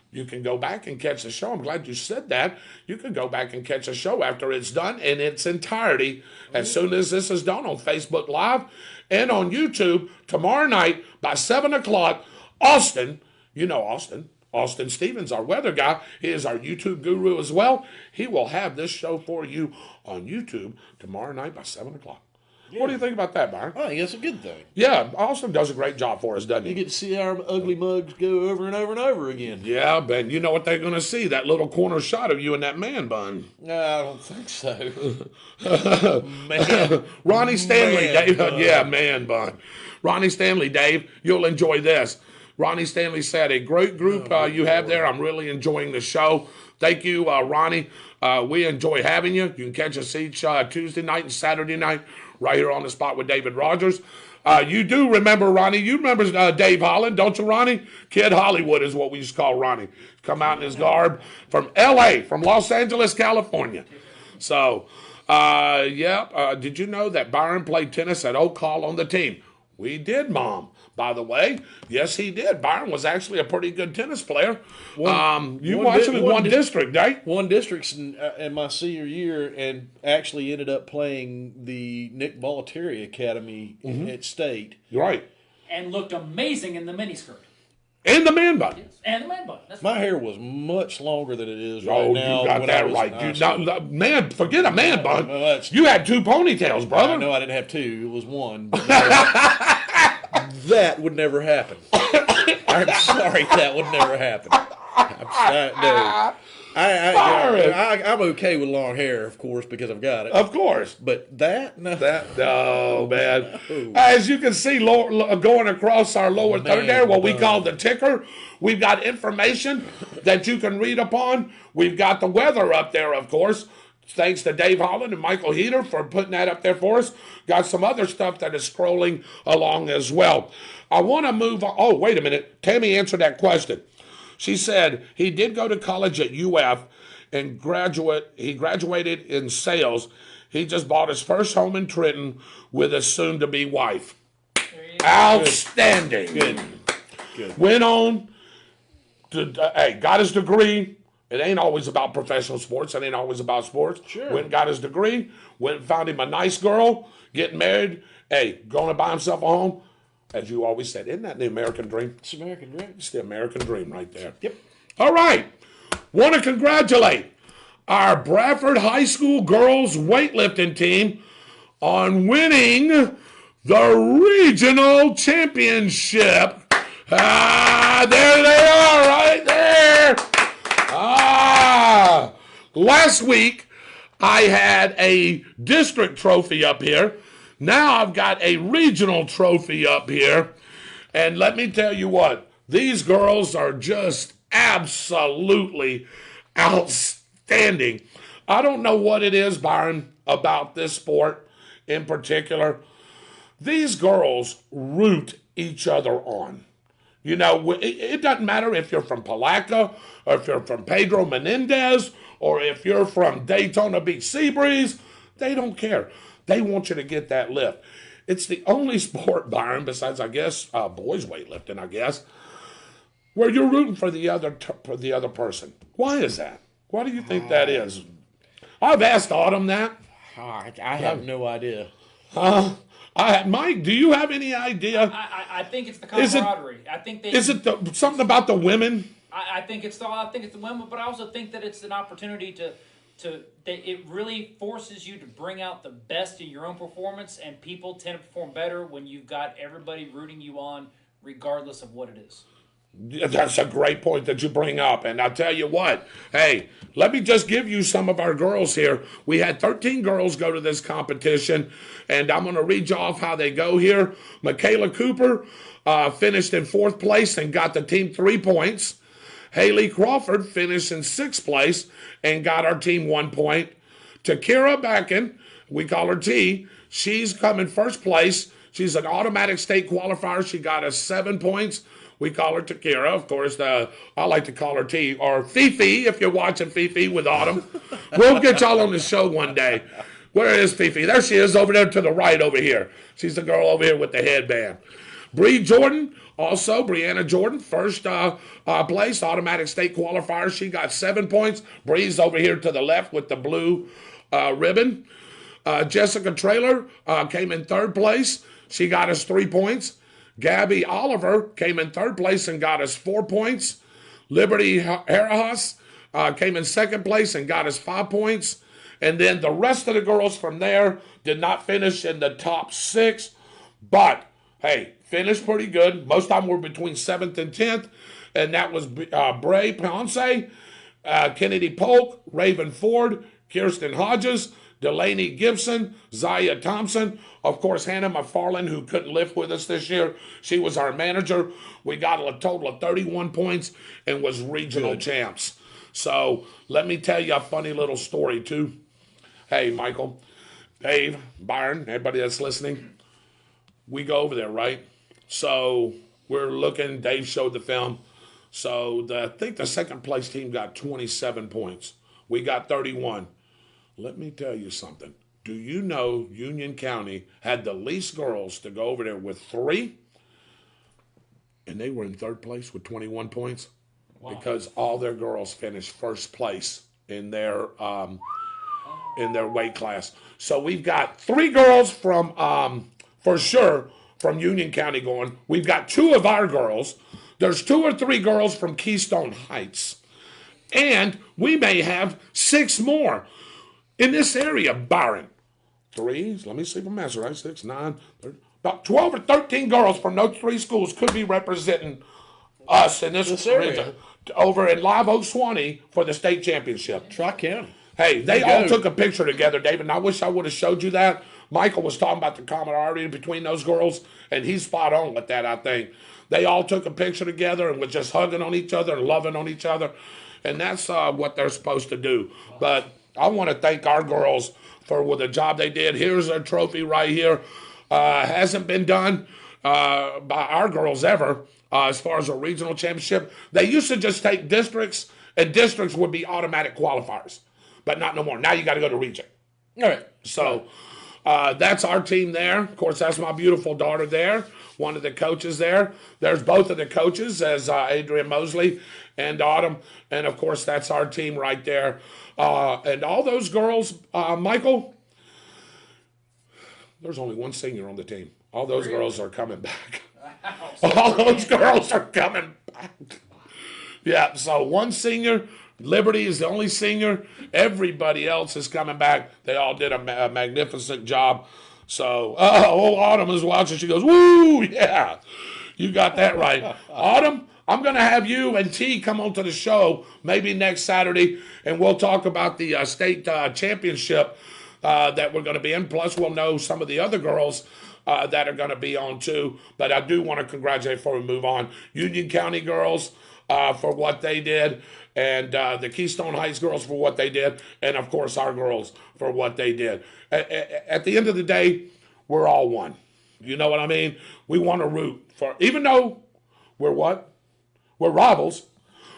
You can go back and catch the show. I'm glad you said that. You can go back and catch the show after it's done in its entirety as soon as this is done on Facebook Live and on YouTube tomorrow night by 7 o'clock. Austin, Austin Stevens, our weather guy, he is our YouTube guru as well. He will have this show for you on YouTube tomorrow night by 7 o'clock. Yeah. What do you think about that, Byron? I think that's a good thing. Yeah, Austin does a great job for us, doesn't he? You get to see our ugly mugs go over and over and over again. Yeah, Ben, you know what they're going to see, that little corner shot of you in that man bun. No, I don't think so. Ronnie Stanley, man Dave. Bun. Yeah, man bun. Ronnie Stanley, Dave, you'll enjoy this. Ronnie Stanley said, a great group you have there. I'm really enjoying the show. Thank you, Ronnie. We enjoy having you. You can catch us each Tuesday night and Saturday night right here on the spot with David Rodgers. You do remember Ronnie. You remember Dave Holland, don't you, Ronnie? Kid Hollywood is what we used to call Ronnie. Come out in his garb from L.A., from Los Angeles, California. So, did you know that Byron played tennis at Oak Hall on the team? We did, Mom. By the way, yes, he did. Byron was actually a pretty good tennis player. Won district, right? Won districts in my senior year, and actually ended up playing the Nick Bollettieri Academy at State. Right. And looked amazing in the miniskirt. And the man bun. Yes. And the man bun. That's My right. hair was much longer than it is right now. You got when that I was right. in high school. Forget a man bun. Well, you had 2 ponytails, brother. No, I didn't have 2. It was 1. But that would never happen. I'm sorry, that would never happen. I'm okay with long hair, of course, because I've got it. Of course. But that, no. No, man. As you can see, going across our lower third there, what we call the ticker, we've got information that you can read upon. We've got the weather up there, of course. Thanks to Dave Holland and Michael Heater for putting that up there for us. Got some other stuff that is scrolling along as well. I want to move on. Oh, wait a minute. Tammy answered that question. She said he did go to college at UF and he graduated in sales. He just bought his first home in Trenton with his soon-to-be wife. Outstanding. Good. Went on to, got his degree. It ain't always about professional sports. It ain't always about sports. Sure. Went and got his degree. Went and found him a nice girl. Getting married. Going to buy himself a home. As you always said, isn't that the American dream? It's the American dream. It's the American dream right there. Yep. All right. Want to congratulate our Bradford High School girls weightlifting team on winning the regional championship. There they are right there. Last week, I had a district trophy up here. Now I've got a regional trophy up here. And let me tell you what, these girls are just absolutely outstanding. I don't know what it is, Byron, about this sport in particular. These girls root each other on. It doesn't matter if you're from Palaca, or if you're from Pedro Menendez, or if you're from Daytona Beach Seabreeze. They don't care. They want you to get that lift. It's the only sport, Byron, besides, I guess, boys weightlifting, I guess, where you're rooting for the other person. Why is that? Why do you think that is? I've asked Autumn that. I have no idea. Mike, do you have any idea? I think it's the camaraderie. Is it something about the women? I think it's the women, but I also think that it's an opportunity it really forces you to bring out the best in your own performance, and people tend to perform better when you've got everybody rooting you on, regardless of what it is. That's a great point that you bring up. And I'll tell you what, hey, let me just give you some of our girls here. We had 13 girls go to this competition, and I'm going to read you off how they go here. Michaela Cooper finished in 4th place and got the team 3 points. Haley Crawford finished in 6th place and got our team 1 point. Takira Backen, we call her T, she's come in 1st place. She's an automatic state qualifier. She got us 7 points. We call her Takira. Of course, I like to call her T, or Fifi, if you're watching Fifi with Autumn. We'll get y'all on the show one day. Where is Fifi? There she is, over there to the right over here. She's the girl over here with the headband. Bree Jordan, also, Brianna Jordan, 1st place, automatic state qualifier. She got 7 points. Bree's over here to the left with the blue ribbon. Jessica Traylor came in 3rd place. She got us 3 points. Gabby Oliver came in 3rd place and got us 4 points. Liberty Harahas came in 2nd place and got us 5 points. And then the rest of the girls from there did not finish in the top 6. But, hey, finished pretty good. Most of them were between 7th and 10th. And that was Bray Ponce, Kennedy Polk, Raven Ford, Kirsten Hodges, Delaney Gibson, Zaya Thompson, of course, Hannah McFarland, who couldn't lift with us this year. She was our manager. We got a total of 31 points and was regional champs. So let me tell you a funny little story, too. Hey, Michael, Dave, Byron, everybody that's listening, we go over there, right? So we're looking. Dave showed the film. So I think the 2nd place team got 27 points. We got 31. Let me tell you something. Do you know Union County had the least girls to go over there with 3? And they were in 3rd place with 21 points. Wow. Because all their girls finished 1st place in their weight class. So we've got 3 girls from, for sure, from Union County going. We've got 2 of our girls. There's 2 or 3 girls from Keystone Heights. And we may have 6 more. In this area, Byron, 3, let me see if I'm answering right, 6, 9, 30, about 12 or 13 girls from those 3 schools could be representing us in this area over in Live Oak, Swanee for the state championship. Tri-County. Hey, they all took a picture together, David, and I wish I would have showed you that. Michael was talking about the camaraderie between those girls, and he's spot on with that, I think. They all took a picture together and were just hugging on each other and loving on each other, and that's what they're supposed to do. But I want to thank our girls for the job they did. Here's a trophy right here. Hasn't been done by our girls ever as far as a regional championship. They used to just take districts, and districts would be automatic qualifiers, but not no more. Now you got to go to region. All right. So that's our team there. Of course, that's my beautiful daughter there, one of the coaches there. There's both of the coaches as Adrian Mosley and Autumn. And, of course, that's our team right there. And all those girls, Michael, there's only one senior on the team. All those girls are coming back. All those girls are coming back. Yeah, so one senior. Liberty is the only senior. Everybody else is coming back. They all did a magnificent job. So, Autumn is watching. She goes, woo, yeah. You got that right. Autumn, I'm going to have you and T come on to the show maybe next Saturday, and we'll talk about the state championship that we're going to be in. Plus, we'll know some of the other girls that are going to be on too. But I do want to congratulate before we move on Union County girls for what they did, and the Keystone Heights girls for what they did, and of course our girls for what they did. At the end of the day, we're all one. You know what I mean? We want to root for, even though we're what? We're rivals.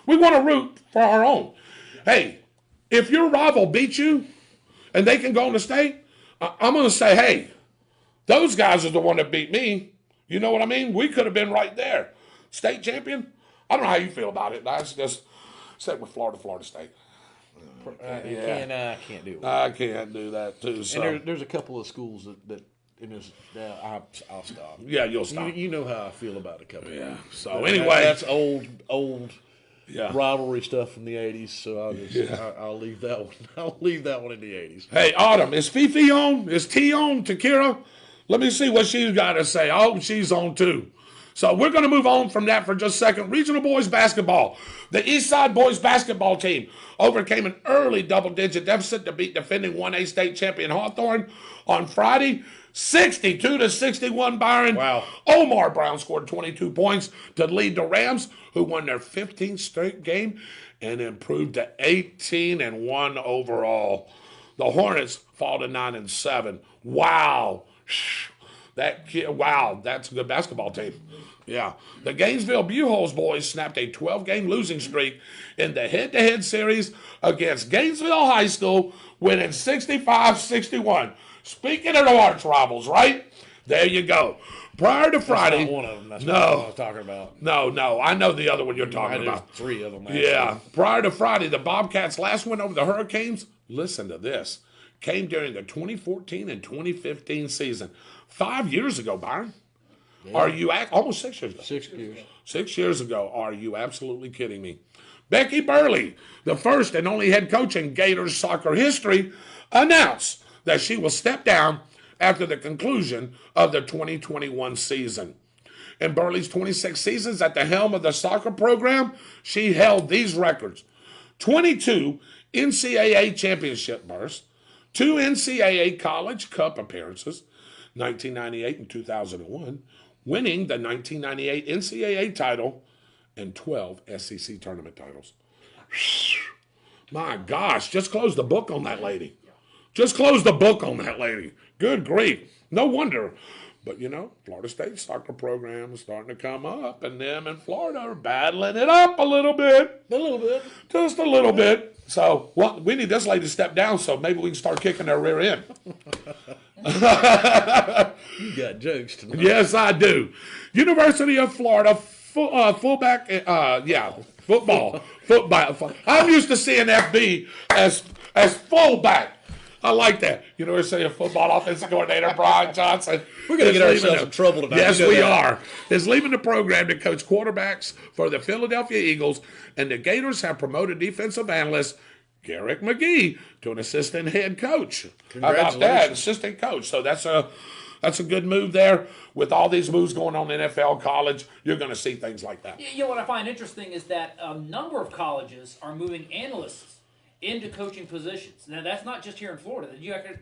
We want to root for our own. Hey, if your rival beats you and they can go on the state, I'm going to say, hey, those guys are the one that beat me. You know what I mean? We could have been right there. State champion? I don't know how you feel about it. That's just set with Florida State. I can't do it. I can't do that too. So. And there's a couple of schools that and there's, I'll stop. Yeah, you'll stop. You know how I feel about a couple. Yeah. So anyway, that's old. rivalry stuff from the '80s. So I'll leave that one. I'll leave that one in the '80s. Hey, Autumn, is Fifi on? Is T on? Takira? Let me see what she's got to say. I hope she's on too. So we're going to move on from that for just a second. Regional boys basketball. The Eastside boys basketball team overcame an early double-digit deficit to beat defending 1A state champion Hawthorne on Friday, 62-61, Byron. Wow. Omar Brown scored 22 points to lead the Rams, who won their 15th straight game and improved to 18-1 overall. The Hornets fall to 9-7. Wow. Wow, that's a good basketball team. Yeah. The Gainesville Buchholz boys snapped a 12-game losing streak in the head-to-head series against Gainesville High School, winning 65-61. Speaking of the arch rivals, right? There you go. Prior to Friday. That's not one of them. That's what I was talking about. No. I know the other one you're talking about. Three of them. Actually. Yeah. Prior to Friday, the Bobcats' last win over the Hurricanes, listen to this, came during the 2014 and 2015 season. 5 years ago, Byron. Yeah. Are you almost 6 years ago? 6 years. 6 years ago. Are you absolutely kidding me? Becky Burley, the first and only head coach in Gators soccer history, announced that she will step down after the conclusion of the 2021 season. In Burley's 26 seasons at the helm of the soccer program, she held these records: 22 NCAA championship berths, 2 NCAA College Cup appearances, 1998 and 2001, winning the 1998 NCAA title, and 12 SEC tournament titles. My gosh, just close the book on that lady. Just close the book on that lady. Good grief. No wonder. But, Florida State soccer program is starting to come up, and them in Florida are battling it up a little bit. A little bit. Just a little bit. So, we need this lady to step down so maybe we can start kicking their rear end. You got jokes tonight. Yes, I do. University of Florida fullback, football. I'm used to seeing FB as fullback. I like that. University of Football offensive coordinator Brian Johnson. We're going to get ourselves in trouble tonight. Yes, we are. Is leaving the program to coach quarterbacks for the Philadelphia Eagles, and the Gators have promoted defensive analyst Garrick McGee to an assistant head coach. How about that? Assistant coach. So that's a good move there. With all these moves going on in NFL, college, you're going to see things like that. What I find interesting is that a number of colleges are moving analysts into coaching positions. Now, that's not just here in Florida.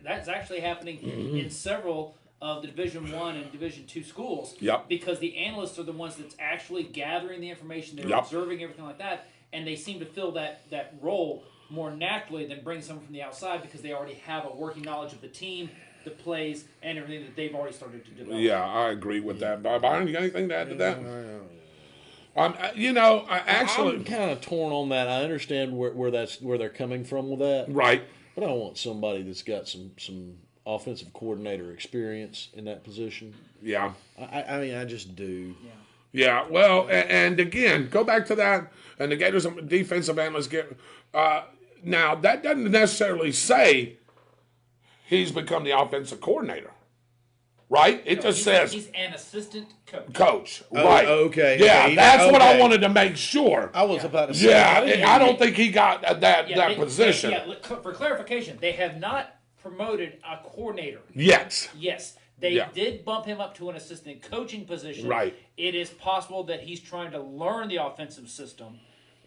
That's actually happening in several of the Division I and Division II schools. Yep. Because the analysts are the ones that's actually gathering the information. They're observing everything like that, and they seem to fill that role more naturally than bring someone from the outside because they already have a working knowledge of the team, the plays, and everything that they've already started to develop. Yeah, I agree with that. Byron, you got anything to add to that? I'm kind of torn on that. I understand where they're coming from with that, right? But I want somebody that's got some offensive coordinator experience in that position. Yeah, I just do. Yeah. Well, and again, go back to that, and the Gators defensive analysts get. Now that doesn't necessarily say he's become the offensive coordinator. Right? It just says he's an assistant coach. Right. Okay. Yeah, that's what I wanted to make sure. I was about to say. Yeah, I don't think he got that position. For clarification, they have not promoted a coordinator. Yes. Yes. They did bump him up to an assistant coaching position. Right. It is possible that he's trying to learn the offensive system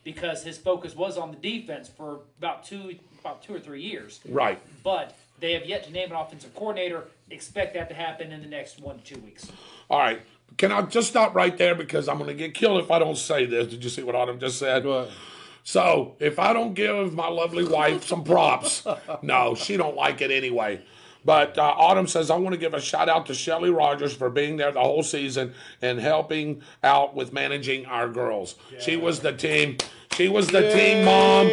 because his focus was on the defense for about 2 or 3 years. Right. But they have yet to name an offensive coordinator. Expect that to happen in the next 1 to 2 weeks. All right. Can I just stop right there because I'm going to get killed if I don't say this. Did you see what Autumn just said? What? So if I don't give my lovely wife some props, no, she don't like it anyway. But Autumn says, I want to give a shout out to Shelly Rogers for being there the whole season and helping out with managing our girls. Yeah. She was the team. She was the team mom.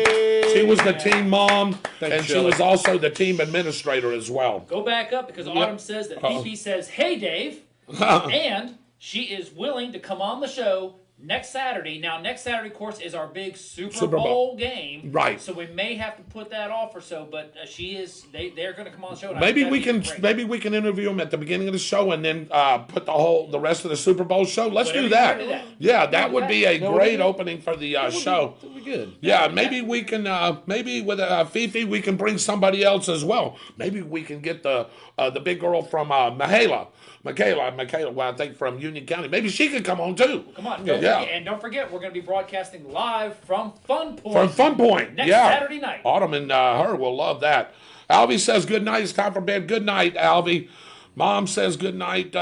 She was the team mom, and she was also the team administrator as well. Go back up because Autumn says that PP says, hey, Dave, and she is willing to come on the show next Saturday. Now, next Saturday, of course, is our big Super Bowl. Bowl game. Right. So we may have to put that off or so. But they're going to come on the show. And Maybe I we think can that'd be great. interview them at the beginning of the show and then put the rest of the Super Bowl show. Let's Whatever do you that. wanna do that. Yeah, that would be a No, great we- opening for the show. That'd be good. Yeah, maybe we can. Maybe with Fifi, we can bring somebody else as well. Maybe we can get the big girl from Michaela. Well, I think from Union County. Maybe she could come on too. Come on. Yeah. Don't forget, we're going to be broadcasting live from Fun Point. From Fun Point. Next yeah. Saturday night. Autumn and her will love that. Albie says good night. It's time for bed. Good night, Albie. Mom says good night,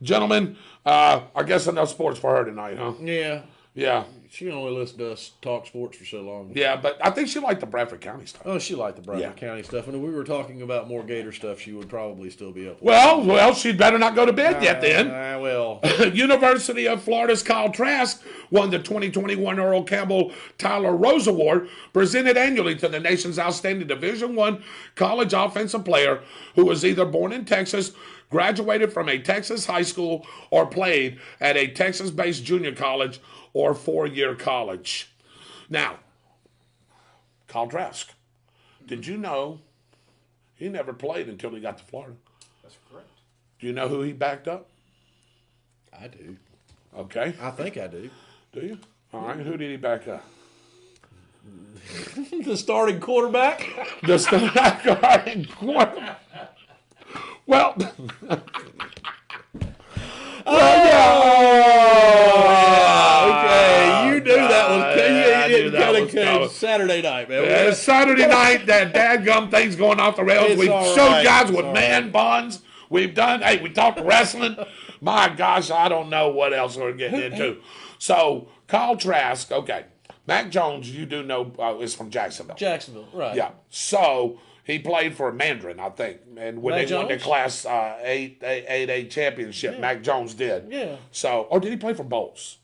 gentlemen. I guess enough sports for her tonight, huh? Yeah. Yeah. She only listened to us talk sports for so long. Yeah, but I think she liked the Bradford County stuff. Oh, she liked the Bradford Yeah. County stuff. And if we were talking about more Gator stuff, she would probably still be up. Well, she'd better not go to bed yet then. Well. University of Florida's Kyle Trask won the 2021 Earl Campbell Tyler Rose Award, presented annually to the nation's outstanding Division I college offensive player who was either born in Texas, graduated from a Texas high school, or played at a Texas-based junior college or four-year college. Now, Kyle Trask, did you know he never played until he got to Florida? That's correct. Do you know who he backed up? I do. Okay. I think I do. Do you? All right. Who did he back up? The starting quarterback? The starting quarterback. Well, Okay, you knew that was I knew that kinda was coming. Saturday night, man. it's Saturday night. That dadgum thing's going off the rails. It's We've all showed right. guys It's with all man buns. We've done. Hey, we talked wrestling. My gosh, I don't know what else we're getting into. So, Kyle Trask. Okay, Mac Jones. You do know is from Jacksonville. Jacksonville, right. Yeah. So he played for Mandarin, I think, and when Mac they won the Jones? Class 8A championship, Mac Jones did. Yeah. So, or did he play for Bowles?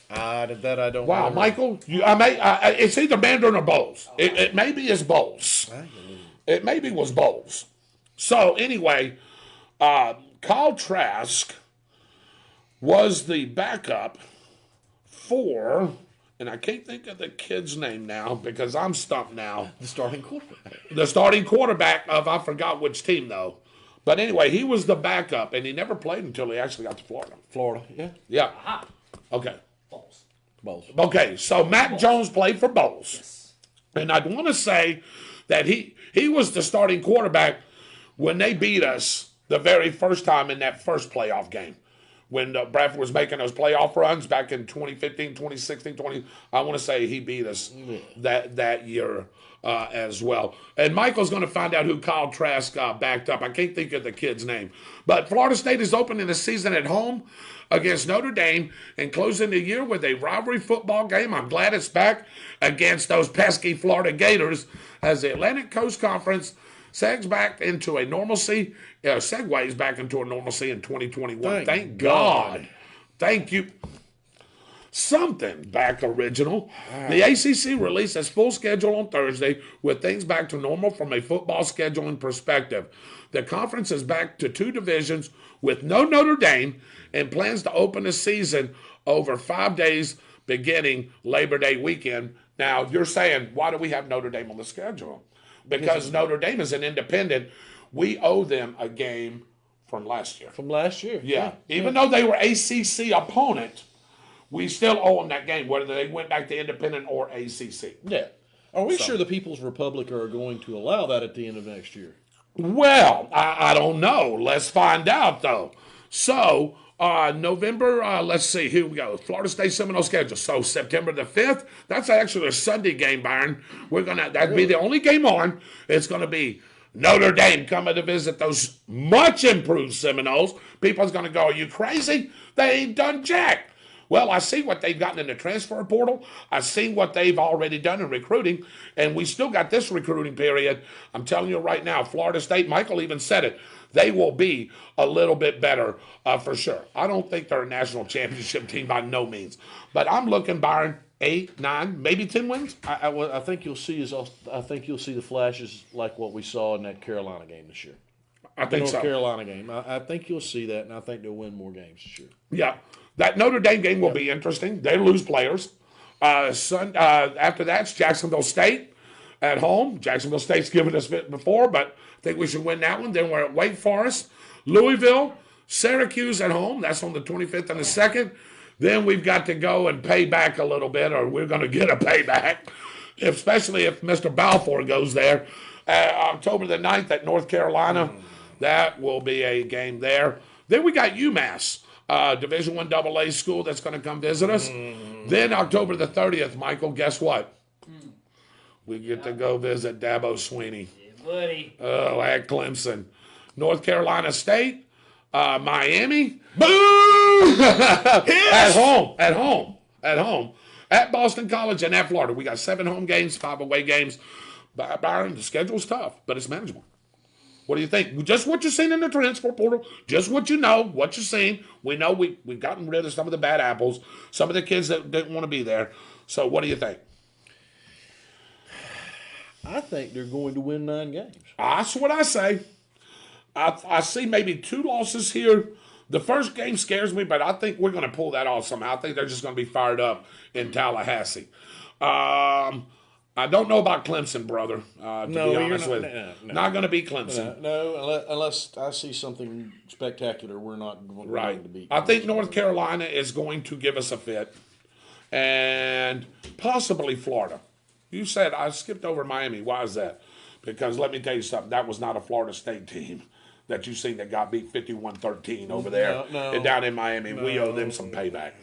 That I don't Wow, know. Michael, it's either Mandarin or Bowles. It maybe is Bowles. It maybe was Bowles. So anyway, Kyle Trask was the backup for, and I can't think of the kid's name now because I'm stumped now. The starting quarterback. The starting quarterback of, I forgot which team though. But anyway, he was the backup, and he never played until he actually got to Florida. Florida, yeah. Yeah. Aha. Okay. Bowles. Okay, so Mac Jones played for Bowles. Yes. And I'd want to say that he was the starting quarterback when they beat us the very first time in that first playoff game. When Bradford was making those playoff runs back in 2015, 2016, I want to say he beat us that year as well. And Michael's going to find out who Kyle Trask backed up. I can't think of the kid's name. But Florida State is opening the season at home against Notre Dame and closing the year with a rivalry football game. I'm glad it's back against those pesky Florida Gators as the Atlantic Coast Conference segues back into a normalcy in 2021. Thank God. Thank you. Something back original. The ACC released its full schedule on Thursday with things back to normal from a football scheduling perspective. The conference is back to two divisions with no Notre Dame and plans to open the season over 5 days beginning Labor Day weekend. Now, you're saying, why do we have Notre Dame on the schedule? Because Notre Dame is an independent. We owe them a game from last year. From last year. Yeah. Even though they were ACC opponent, we still owe them that game, whether they went back to independent or ACC. Yeah. Are we sure the People's Republic are going to allow that at the end of next year? Well, I don't know. Let's find out, though. So, November, let's see, here we go. Florida State Seminole schedule. So, September the 5th, that's actually a Sunday game, Byron. That'd be the only game on. It's going to be Notre Dame coming to visit those much improved Seminoles. People's going to go, are you crazy? They ain't done jack. Well, I see what they've gotten in the transfer portal. I see what they've already done in recruiting, and we still got this recruiting period. I'm telling you right now, Florida State, Michael even said it, they will be a little bit better for sure. I don't think they're a national championship team by no means, but I'm looking, Byron, 8, 9, maybe 10 wins. I think you'll see the flashes like what we saw in that Carolina game this year. I think North so. Carolina game. I think you'll see that, and I think they'll win more games this year. Yeah. That Notre Dame game will be interesting. They lose players. After that, it's Jacksonville State at home. Jacksonville State's given us it before, but I think we should win that one. Then we're at Wake Forest, Louisville, Syracuse at home. That's on the 25th and the 2nd. Then we've got to go and pay back a little bit, or we're going to get a payback, especially if Mr. Balfour goes there. October the 9th at North Carolina. That will be a game there. Then we got UMass, Division I AA school that's going to come visit us. Then October the 30th, Michael, guess what? We get to go visit Dabo Swinney. Yeah, buddy. Oh, at Clemson. North Carolina State, Miami. Boo! At home. At Boston College and at Florida. We got 7 home games, 5 away games. Byron, the schedule's tough, but it's manageable. What do you think? Just what you've seen in the transfer portal, just what you know, what you've seen. We know we've gotten rid of some of the bad apples, some of the kids that didn't want to be there. So what do you think? I think they're going to win 9 games. That's what I say. I see maybe 2 losses here. The first game scares me, but I think we're going to pull that off somehow. I think they're just going to be fired up in Tallahassee. I don't know about Clemson, brother, to be honest with you. Not going to beat Clemson. No, unless I see something spectacular, we're not going to beat. I think North Carolina is going to give us a fit, and possibly Florida. You said I skipped over Miami. Why is that? Because let me tell you something. That was not a Florida State team that you seen that got beat 51-13 over there and down in Miami. We owe them some payback.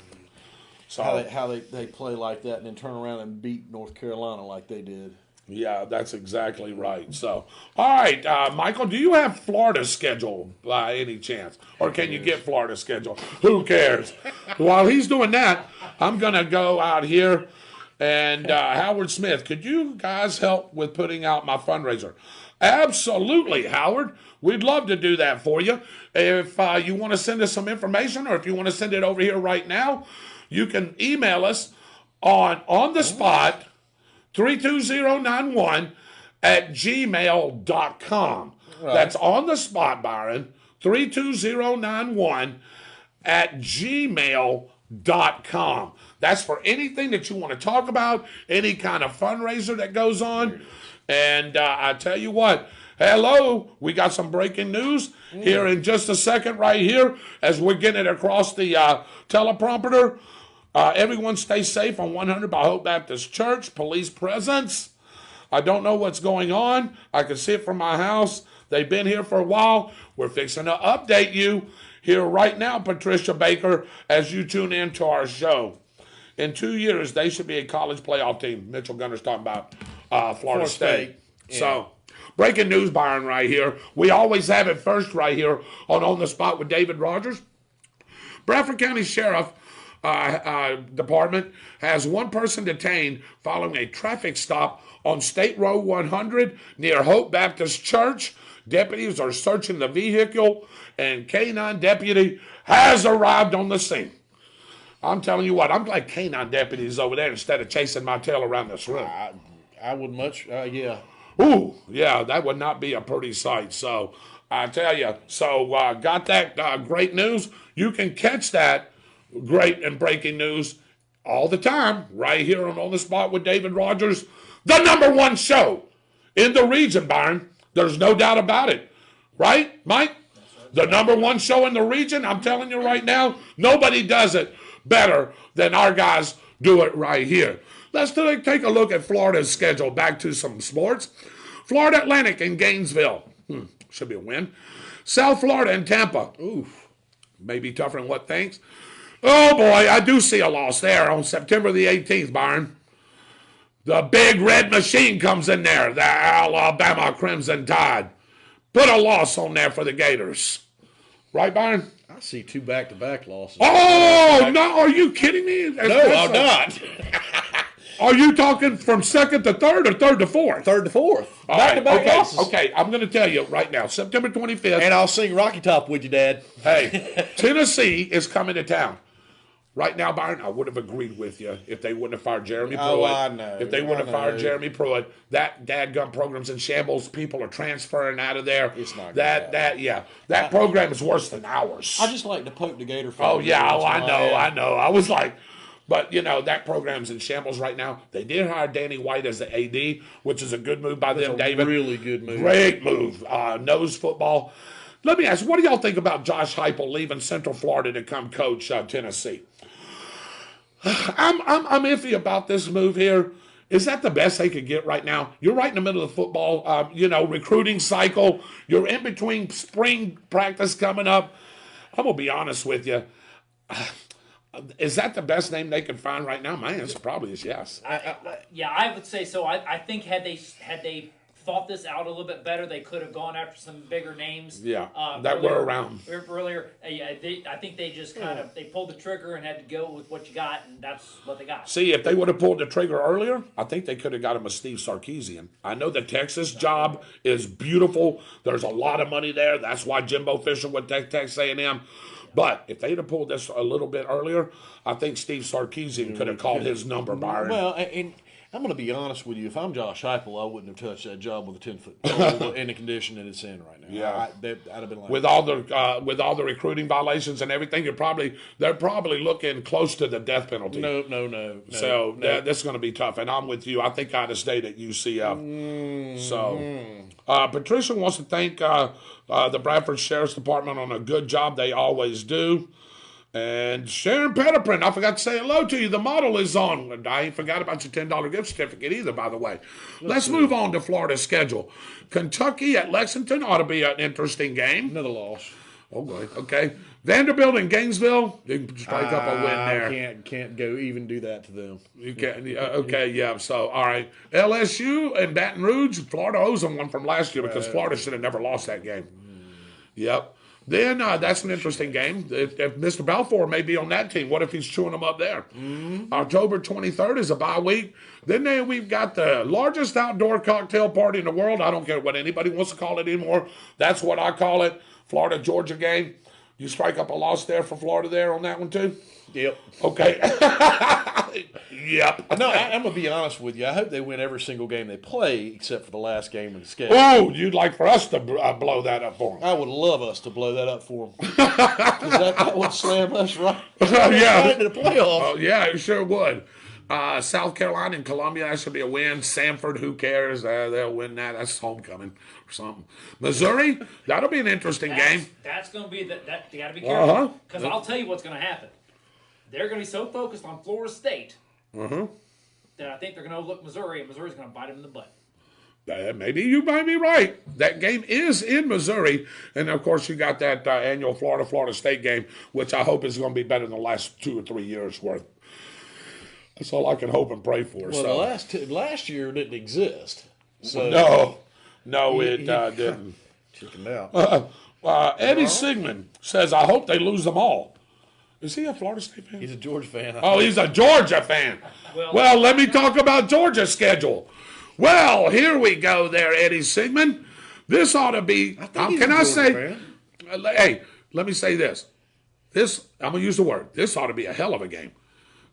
So how they play like that and then turn around and beat North Carolina like they did. Yeah, that's exactly right. So, all right, Michael, do you have Florida's schedule by any chance? Or can you get Florida's schedule? Who cares? While he's doing that, I'm going to go out here. And Howard Smith, could you guys help with putting out my fundraiser? Absolutely, Howard. We'd love to do that for you. If you want to send us some information or if you want to send it over here right now, you can email us on the spot 32091 at gmail.com. Right. That's on the spot, Byron, 32091 at gmail.com. That's for anything that you want to talk about, any kind of fundraiser that goes on. And I tell you what, hello, we got some breaking news here in just a second right here as we're getting it across the teleprompter. Everyone stay safe on 100 by Hope Baptist Church. Police presence. I don't know what's going on. I can see it from my house. They've been here for a while. We're fixing to update you here right now, Patricia Baker, as you tune in to our show. In 2 years, they should be a college playoff team. Mitchell Gunner's talking about Florida State. Yeah. So, breaking news, Byron, right here. We always have it first right here on the Spot with David Rodgers. Bradford County Sheriff Department has one person detained following a traffic stop on State Road 100 near Hope Baptist Church. Deputies are searching the vehicle, and K-9 deputy has arrived on the scene. I'm telling you what, I'm glad K-9 deputies over there instead of chasing my tail around this room. I would much, yeah. Ooh, yeah, that would not be a pretty sight. So I tell you, got that great news. You can catch that great and breaking news all the time right here on the Spot with David Rodgers, the #1 show in the region, Byron. There's no doubt about it. Right, Mike? The #1 show in the region, I'm telling you right now, nobody does it better than our guys do it right here. Let's take a look at Florida's schedule. Back to some sports. Florida Atlantic in Gainesville. Should be a win. South Florida and Tampa. Oof. Maybe tougher than what thinks. Oh, boy, I do see a loss there on September the 18th, Byron. The big red machine comes in there, the Alabama Crimson Tide. Put a loss on there for the Gators. Right, Byron? I see 2 back-to-back losses. Oh, no, are you kidding me? No, I'm not. Are you talking from 2nd to 3rd or 3rd to 4th? 3rd to 4th. Back-to-back losses. Okay, I'm going to tell you right now, September 25th. And I'll sing Rocky Top with you, Dad. Hey, Tennessee is coming to town. Right now, Byron, I would have agreed with you if they wouldn't have fired Jeremy Pruitt. Oh, I know. If they wouldn't have fired Jeremy Pruitt, that dadgum program's in shambles. People are transferring out of there. It's not that program is worse than ours. I just like to poke the Gator. Oh yeah, I know. I was like, but that program's in shambles right now. They did hire Danny White as the AD, which is a good move by them, David. Really good move. Great move. Knows football. Let me ask, what do y'all think about Josh Heupel leaving Central Florida to come coach Tennessee? I'm iffy about this move here. Is that the best they could get right now? You're right in the middle of the football, recruiting cycle. You're in between spring practice coming up. I'm gonna be honest with you. Is that the best name they can find right now? My answer probably is yes. I would say so. I think had they thought this out a little bit better, they could have gone after some bigger names. Yeah, that were around earlier. I think they just they pulled the trigger and had to go with what you got, and that's what they got. See, if they would have pulled the trigger earlier, I think they could have got him a Steve Sarkisian. I know the Texas job is beautiful. There's a lot of money there. That's why Jimbo Fisher went to Texas A&M. But if they'd have pulled this a little bit earlier, I think Steve Sarkisian could have called his number, Byron. Well, and I'm going to be honest with you. If I'm Josh Heupel, I wouldn't have touched that job with a 10-foot pole in the condition that it's in right now. Yeah, I'd have been like, with all the recruiting violations and everything, they're probably looking close to the death penalty. No. So that's going to be tough. And I'm with you. I think I'd have stayed at UCF. So Patricia wants to thank the Bradford Sheriff's Department on a good job they always do. And Sharon Pettiprint, I forgot to say hello to you. The model is on. I ain't forgot about your $10 gift certificate either, by the way. Let's move on to Florida's schedule. Kentucky at Lexington ought to be an interesting game. Another loss. Okay. Vanderbilt and Gainesville, you can strike up a win there. Can't go even do that to them. You can't. Okay, yeah. So, all right. LSU and Baton Rouge, Florida owes them one from last year because Florida should have never lost that game. Yep. Then that's an interesting game. If Mr. Balfour may be on that team, what if he's chewing them up there? October 23rd is a bye week. Then we've got the largest outdoor cocktail party in the world. I don't care what anybody wants to call it anymore. That's what I call it. Florida-Georgia game. You strike up a loss there for Florida there on that one too? Yep. Okay. Yep. No, I'm going to be honest with you. I hope they win every single game they play except for the last game of the schedule. Oh, you'd like for us to blow that up for them? I would love us to blow that up for them. Because that would slam us right into the playoffs. Yeah, it sure would. South Carolina and Columbia, that should be a win. Samford, who cares? They'll win that. That's homecoming or something. Missouri, that'll be an interesting game. That's going to be that. You got to be careful because I'll tell you what's going to happen. They're going to be so focused on Florida State that I think they're going to overlook Missouri, and Missouri's going to bite them in the butt. Maybe you might be right. That game is in Missouri. And, of course, you got that annual Florida State game, which I hope is going to be better than the last 2 or 3 years' worth. That's all I can hope and pray for. Well, last year didn't exist. So No, it didn't. Chickened out. Eddie Sigmund says, I hope they lose them all. Is he a Florida State fan? He's a Georgia fan. He's a Georgia fan. Well, let me talk about Georgia's schedule. Well, here we go there, Eddie Sigmund. This ought to be, hey, let me say this. I'm going to use the word. This ought to be a hell of a game.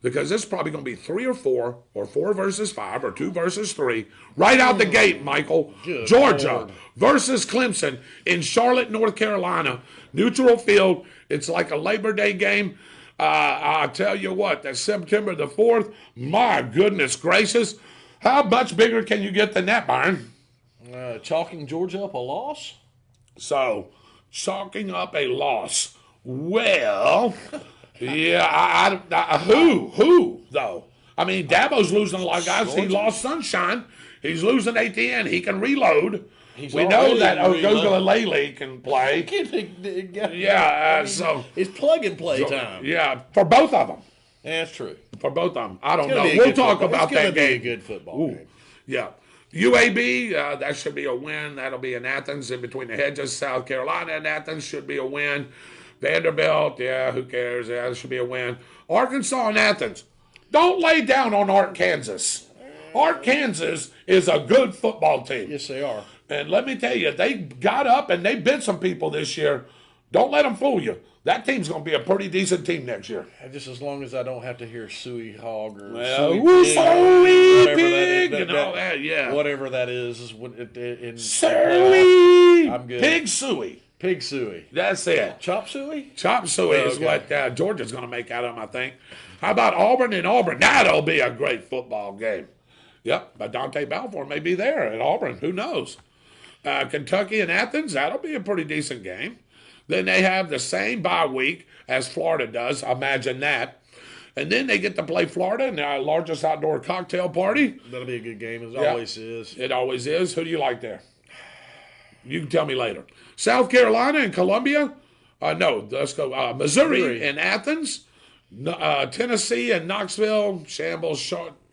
Because this is probably going to be 3 or 4, or 4 versus 5, or 2 versus 3. Right out the gate, Michael. Good Georgia Lord. versus Clemson in Charlotte, North Carolina. Neutral field. It's like a Labor Day game. I'll tell you what, that's September the 4th. My goodness gracious. How much bigger can you get than that, Byron? Chalking Georgia up a loss? So, chalking up a loss. Well... Yeah, who though? I mean, Dabo's losing a lot of guys. He lost Sunshine. He's losing ATN. He can reload. We know that Ogogalele can play. So it's plug and play time. Yeah, for both of them. Yeah, that's true. For both of them. I don't know. We'll talk about that game. It's going to be a good football game. Yeah. UAB, that should be a win. That'll be in Athens, in between the hedges. South Carolina and Athens should be a win. Vanderbilt, who cares? Yeah, that should be a win. Arkansas and Athens. Don't lay down on Art, Kansas. Art, Kansas is a good football team. Yes, they are. And let me tell you, they got up and they bit some people this year. Don't let them fool you. That team's going to be a pretty decent team next year. Just as long as I don't have to hear Suey Hog or Suey Pig, Pig and all that, yeah. Whatever that is Suey. I'm good. Pig Suey. Pig Suey. That's it. Chop Suey? Chop Suey is what Georgia's going to make out of them, I think. How about Auburn and Auburn? That'll be a great football game. Yep, but Dante Balfour may be there at Auburn. Who knows? Kentucky and Athens, that'll be a pretty decent game. Then they have the same bye week as Florida does. Imagine that. And then they get to play Florida in the largest outdoor cocktail party. That'll be a good game, as always is. It always is. Who do you like there? You can tell me later. South Carolina and Columbia? No, let's go. Missouri and Athens. Tennessee and Knoxville. Shambles,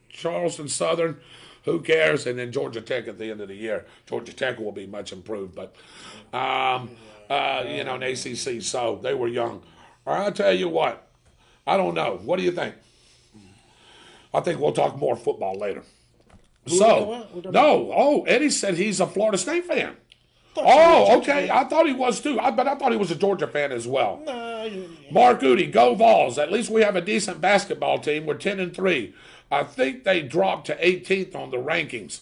Charleston Southern. Who cares? And then Georgia Tech at the end of the year. Georgia Tech will be much improved, but an ACC, so they were young. I'll tell you what, I don't know. What do you think? I think we'll talk more football later. Eddie said he's a Florida State fan. Okay. I thought he was too, but I thought he was a Georgia fan as well. Mark Udi, go Vols. At least we have a decent basketball team. We're 10-3. I think they dropped to 18th on the rankings.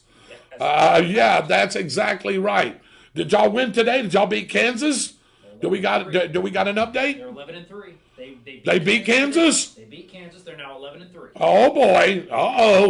That's exactly right. Did y'all win today? Did y'all beat Kansas? Do we got an update? They're 11-3. They beat Kansas? They beat Kansas. They're now 11-3. Oh boy.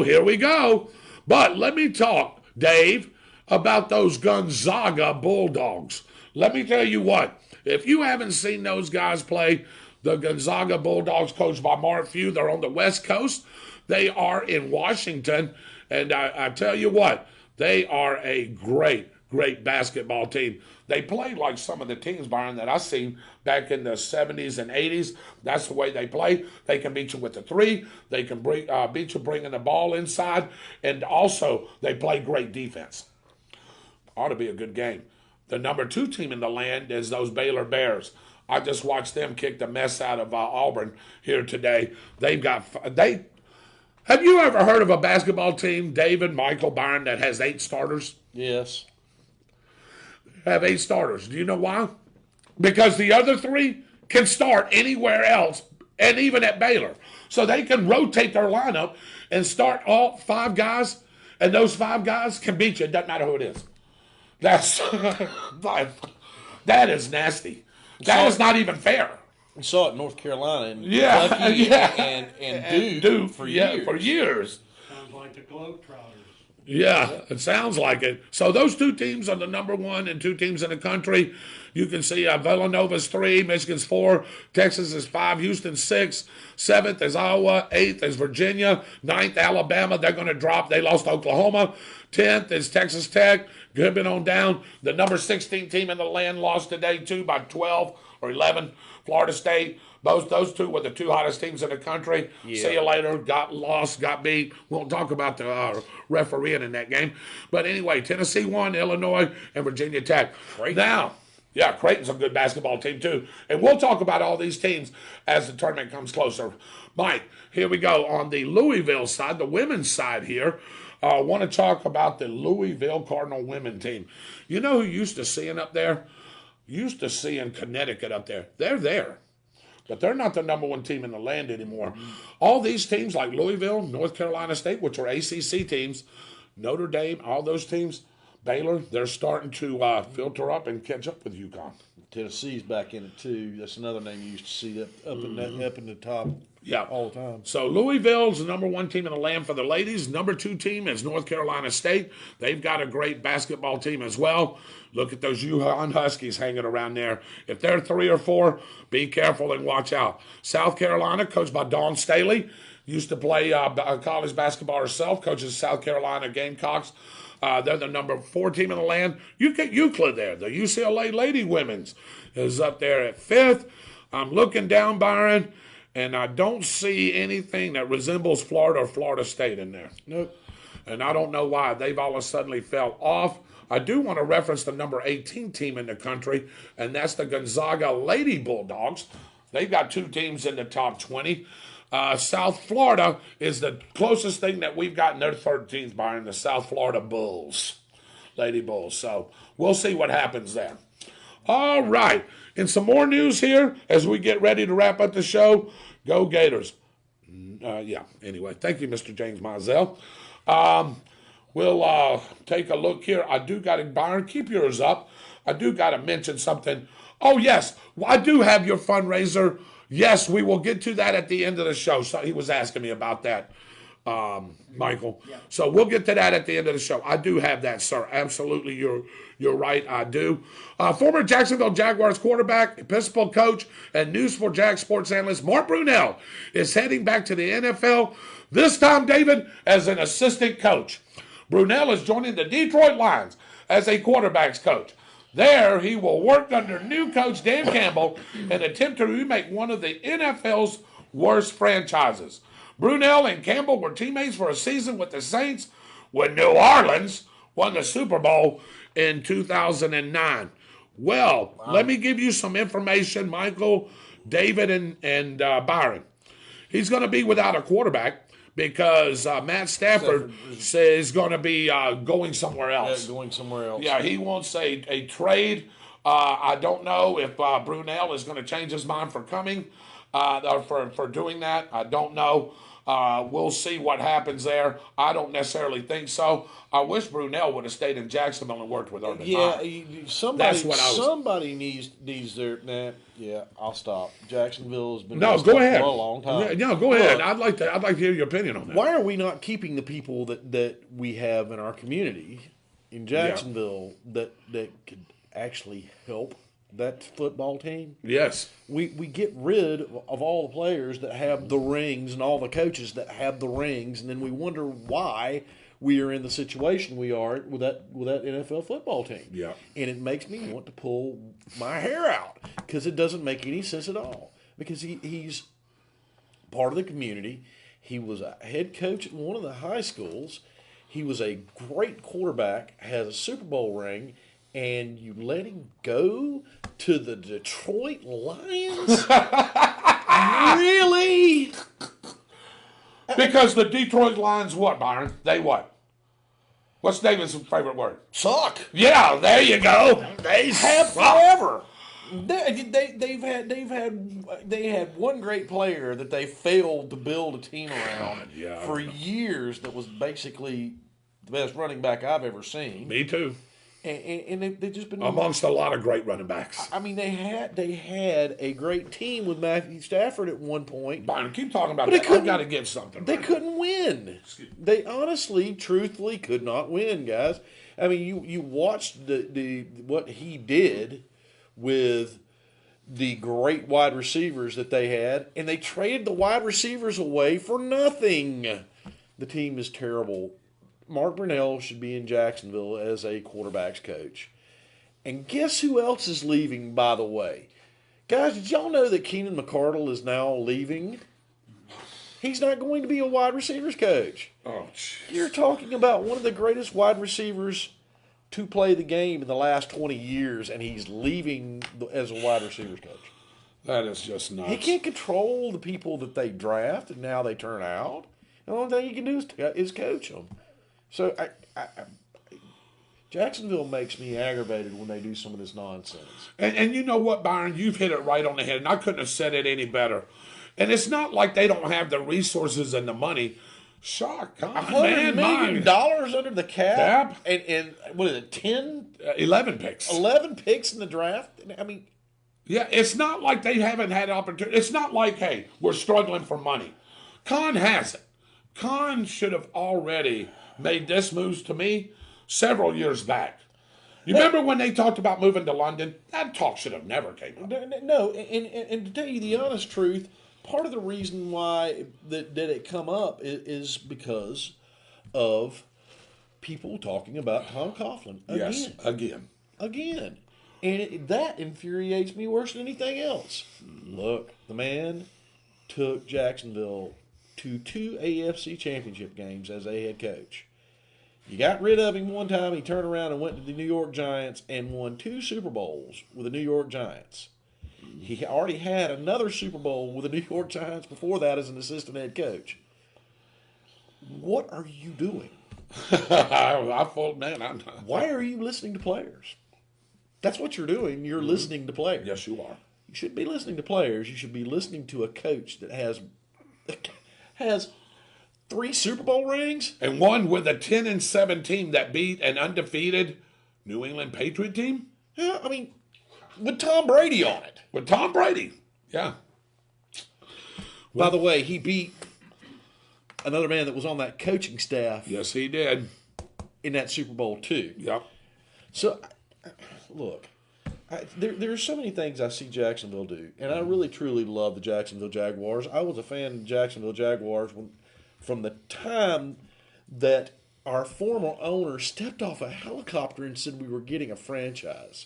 Here we go. But let me talk, Dave, about those Gonzaga Bulldogs. Let me tell you what. If you haven't seen those guys play, the Gonzaga Bulldogs, coached by Mark Few, they're on the West Coast. They are in Washington. And I tell you what, they are a great basketball team. They play like some of the teams, Byron, that I've seen back in the 70s and 80s. That's the way they play. They can beat you with the three. They can beat you bringing the ball inside. And also, they play great defense. Ought to be a good game. The number 2 team in the land is those Baylor Bears. I just watched them kick the mess out of Auburn here today. Have you ever heard of a basketball team, David, Michael, Byron, that has 8 starters? Yes. Have 8 starters. Do you know why? Because the other 3 can start anywhere else, and even at Baylor. So they can rotate their lineup and start all 5 guys, and those 5 guys can beat you. It doesn't matter who it is. That is nasty. That is not even fair. We saw it in North Carolina and Kentucky and Duke for years. For years. Sounds like the Globetrotters. Yeah, it sounds like it. So those 2 teams are the number 1 and 2 teams in the country. You can see Villanova's 3, Michigan's 4, Texas is 5, Houston 6, 7th is Iowa, 8th is Virginia, 9th Alabama. They're going to drop. They lost to Oklahoma. 10th is Texas Tech. Good on down. The number 16 team in the land lost today too by 12 or 11. Florida State. Those 2 were the 2 hottest teams in the country. Yeah. See you later. Got lost, got beat. Won't talk about the refereeing in that game. But anyway, Tennessee won, Illinois, and Virginia Tech. Creighton. Now, Creighton's a good basketball team too. And we'll talk about all these teams as the tournament comes closer. Mike, here we go. On the Louisville side, the women's side here, I want to talk about the Louisville Cardinal women team. You know who used to see up there? Used to see in Connecticut up there. They're there. But they're not the number 1 team in the land anymore. All these teams like Louisville, North Carolina State, which are ACC teams, Notre Dame, all those teams, Baylor, they're starting to filter up and catch up with UConn. Tennessee's back in it too. That's another name you used to see up in the top. Yeah, all the time. So Louisville's the number 1 team in the land for the ladies. Number 2 team is North Carolina State. They've got a great basketball team as well. Look at those UConn Huskies hanging around there. If they're 3 or 4, be careful and watch out. South Carolina, coached by Dawn Staley, used to play college basketball herself, coaches South Carolina Gamecocks. They're the number 4 team in the land. You get Euclid there. The UCLA Lady Women's is up there at 5th. I'm looking down, Byron, and I don't see anything that resembles Florida or Florida State in there. Nope. And I don't know why. They've all of a sudden fell off. I do want to reference the number 18 team in the country, and that's the Gonzaga Lady Bulldogs. They've got 2 teams in the top 20. South Florida is the closest thing that we've got in their 13th, Byron, the South Florida Bulls, Lady Bulls. So we'll see what happens there. All right. And some more news here as we get ready to wrap up the show. Go Gators. Anyway, thank you, Mr. James Mizell. We'll take a look here. I do got to, Byron, keep yours up. I do got to mention something. Oh, yes, I do have your fundraiser. Yes, we will get to that at the end of the show. So he was asking me about that, Michael. Yeah. So we'll get to that at the end of the show. I do have that, sir. Absolutely, you're right. I do. Former Jacksonville Jaguars quarterback, Episcopal coach, and News4Jax sports analyst Mark Brunell is heading back to the NFL. This time, David, as an assistant coach. Brunell is joining the Detroit Lions as a quarterback's coach. There, he will work under new coach Dan Campbell and attempt to remake one of the NFL's worst franchises. Brunell and Campbell were teammates for a season with the Saints when New Orleans won the Super Bowl in 2009. Well, Let me give you some information, Michael, David, and Byron. He's going to be without a quarterback because Matt Stafford says he's going to be going somewhere else. Yeah, going somewhere else. Yeah, he wants a trade. I don't know if Brunell is going to change his mind for coming or for doing that. I don't know. We'll see what happens there. I don't necessarily think so. I wish Brunell would have stayed in Jacksonville and worked with Urban Meyer. Somebody needs their. Yeah, I'll stop. Jacksonville has been go ahead for a long time. Yeah, go ahead. I'd like to hear your opinion on that. Why are we not keeping the people that we have in our community in Jacksonville that could actually help that football team? Yes. We get rid of all the players that have the rings and all the coaches that have the rings, and then we wonder why we are in the situation we are with that NFL football team. Yeah. And it makes me want to pull my hair out because it doesn't make any sense at all. Because he's part of the community. He was a head coach at one of the high schools. He was a great quarterback, has a Super Bowl ring, and you let him go to the Detroit Lions? Really? Because the Detroit Lions, what, Byron? They what? What's David's favorite word? Suck. Yeah, there you go. They have forever. They had one great player that they failed to build a team around for years. That was basically the best running back I've ever seen. Me too. And they've just been amongst a lot of great running backs. I mean, they had a great team with Matthew Stafford at one point. Byron, keep talking about that. I've got to get something. They couldn't win. They honestly, truthfully could not win, guys. I mean, you watched the what he did with the great wide receivers that they had, and they traded the wide receivers away for nothing. The team is terrible. Mark Brunell should be in Jacksonville as a quarterback's coach. And guess who else is leaving, by the way? Guys, did y'all know that Keenan McCardle is now leaving? He's not going to be a wide receivers coach. Oh, geez. You're talking about one of the greatest wide receivers to play the game in the last 20 years, and he's leaving as a wide receivers coach. That is just nuts. He can't control the people that they draft and now they turn out. The only thing he can do is coach them. So Jacksonville makes me aggravated when they do some of this nonsense. And you know what, Byron? You've hit it right on the head, and I couldn't have said it any better. And it's not like they don't have the resources and the money. Shock. $100 million under the cap. And what is it, 11 picks. 11 picks in the draft? I mean. Yeah, it's not like they haven't had opportunity. It's not like, hey, we're struggling for money. Khan has it. Khan should have already made this moves to me several years back. You remember when they talked about moving to London? That talk should have never came up. No, and to tell you the honest truth, part of the reason why that it come up is because of people talking about Tom Coughlin again. Yes, again. And that infuriates me worse than anything else. Look, the man took Jacksonville to 2 AFC championship games as a head coach. You got rid of him one time. He turned around and went to the New York Giants and won 2 Super Bowls with the New York Giants. He already had another Super Bowl with the New York Giants before that as an assistant head coach. What are you doing? Why are you listening to players? That's what you're doing. You're listening to players. Yes, you are. You should be listening to players. You should be listening to a coach that has 3 Super Bowl rings. And one with a 10-7 team that beat an undefeated New England Patriot team. Yeah, I mean, with Tom Brady on it. With Tom Brady. Yeah. By the way, he beat another man that was on that coaching staff. Yes, he did. In that Super Bowl, too. Yep. So, look, there are so many things I see Jacksonville do, and I really, truly love the Jacksonville Jaguars. I was a fan of the Jacksonville Jaguars from the time that our former owner stepped off a helicopter and said we were getting a franchise.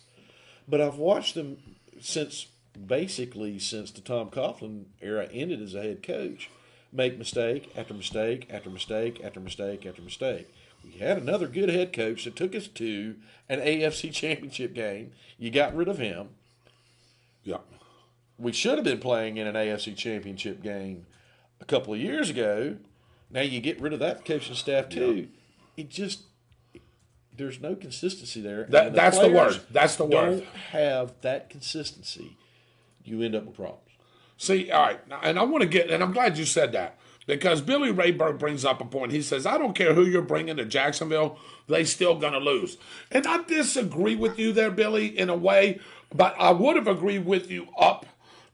But I've watched them since the Tom Coughlin era ended as a head coach, make mistake after mistake after mistake after mistake after mistake. We had another good head coach that took us to an AFC championship game. You got rid of him. Yeah. We should have been playing in an AFC championship game a couple of years ago. Now you get rid of that coaching staff too. Yeah. There's no consistency there. That's the word. That's the word. Don't have that consistency. You end up with problems. See, all right, and I want to get, and I'm glad you said that, because Billy Rayburg brings up a point. He says, I don't care who you're bringing to Jacksonville, they still going to lose. And I disagree with you there, Billy, in a way, but I would have agreed with you up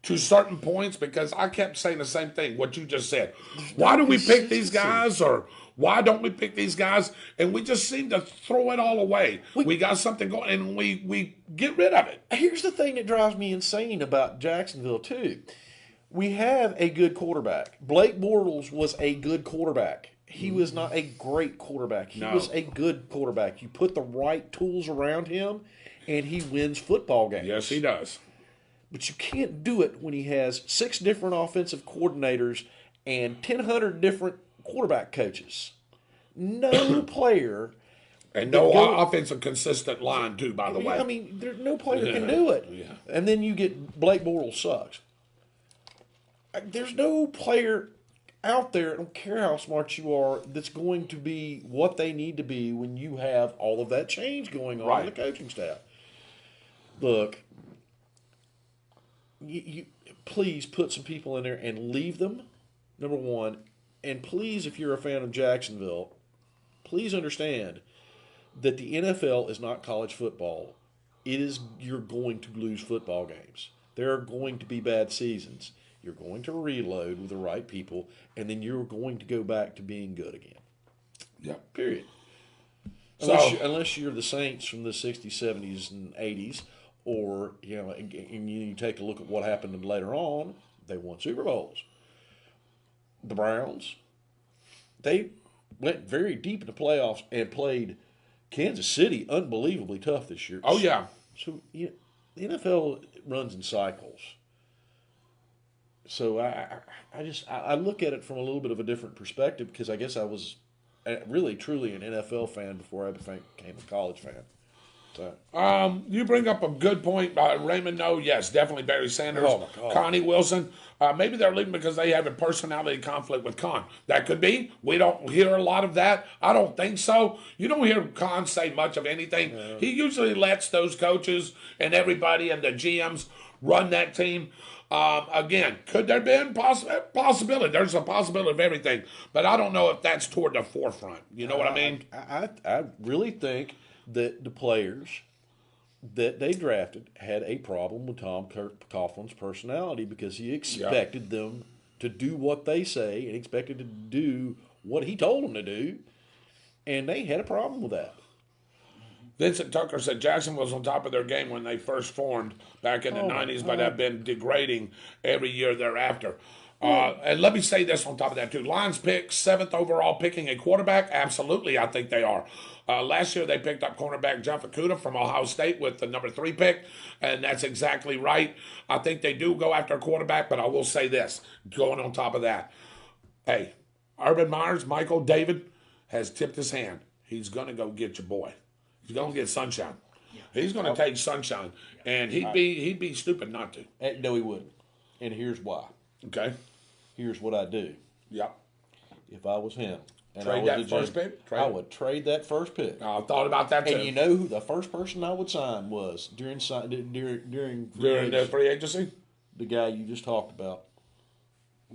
to certain points because I kept saying the same thing, what you just said. Why do we pick these guys, or why don't we pick these guys? And we just seem to throw it all away. We got something going, and we get rid of it. Here's the thing that drives me insane about Jacksonville, too. We have a good quarterback. Blake Bortles was a good quarterback. He was not a great quarterback. He was a good quarterback. You put the right tools around him, and he wins football games. Yes, he does. But you can't do it when he has 6 different offensive coordinators and 1,000 different quarterback coaches. No player. And no offensive consistent line, too, by the way. I mean, there's no player can do it. Yeah. And then you get Blake Bortles sucks. There's no player out there, I don't care how smart you are, that's going to be what they need to be when you have all of that change going on in the coaching staff. Look, you please put some people in there and leave them, number one. And please, if you're a fan of Jacksonville, please understand that the NFL is not college football. You're going to lose football games. There are going to be bad seasons. You're going to reload with the right people, and then you're going to go back to being good again. Yeah. Period. Unless you're the Saints from the 60s, 70s, and 80s, or, and you take a look at what happened later on, they won Super Bowls. The Browns, they went very deep in the playoffs and played Kansas City unbelievably tough this year. Oh, yeah. So, the NFL runs in cycles. So I look at it from a little bit of a different perspective because I guess I was really truly an NFL fan before I became a college fan. So. You bring up a good point. Raymond, no, yes, definitely Barry Sanders, Connie Wilson. Maybe they're leaving because they have a personality conflict with Con. That could be. We don't hear a lot of that. I don't think so. You don't hear Con say much of anything. Yeah. He usually lets those coaches and everybody and the GMs run that team. Again, could there be a possibility? There's a possibility of everything, but I don't know if that's toward the forefront. You know what I mean? I really think that the players that they drafted had a problem with Tom Coughlin's personality because he expected them to do what they say and expected to do what he told them to do, and they had a problem with that. Vincent Tucker said Jackson was on top of their game when they first formed back in the 90s, but have been degrading every year thereafter. And let me say this on top of that, too. Lions picked 7th overall picking a quarterback. Absolutely, I think they are. Last year, they picked up cornerback Jeff Okudah from Ohio State with the number 3 pick, and that's exactly right. I think they do go after a quarterback, but I will say this, going on top of that. Hey, Urban Meyer's, Michael David, has tipped his hand. He's going to go get your boy. He's going to get Sunshine. He's going to take Sunshine, and he'd be stupid not to. No, he wouldn't. And here's why. Okay. Here's what I do. Yep. If I was him, And Trade I was that first pick? I would trade that first pick. I thought about that too. And you know who the first person I would sign was during During the free agency? the guy you just talked about.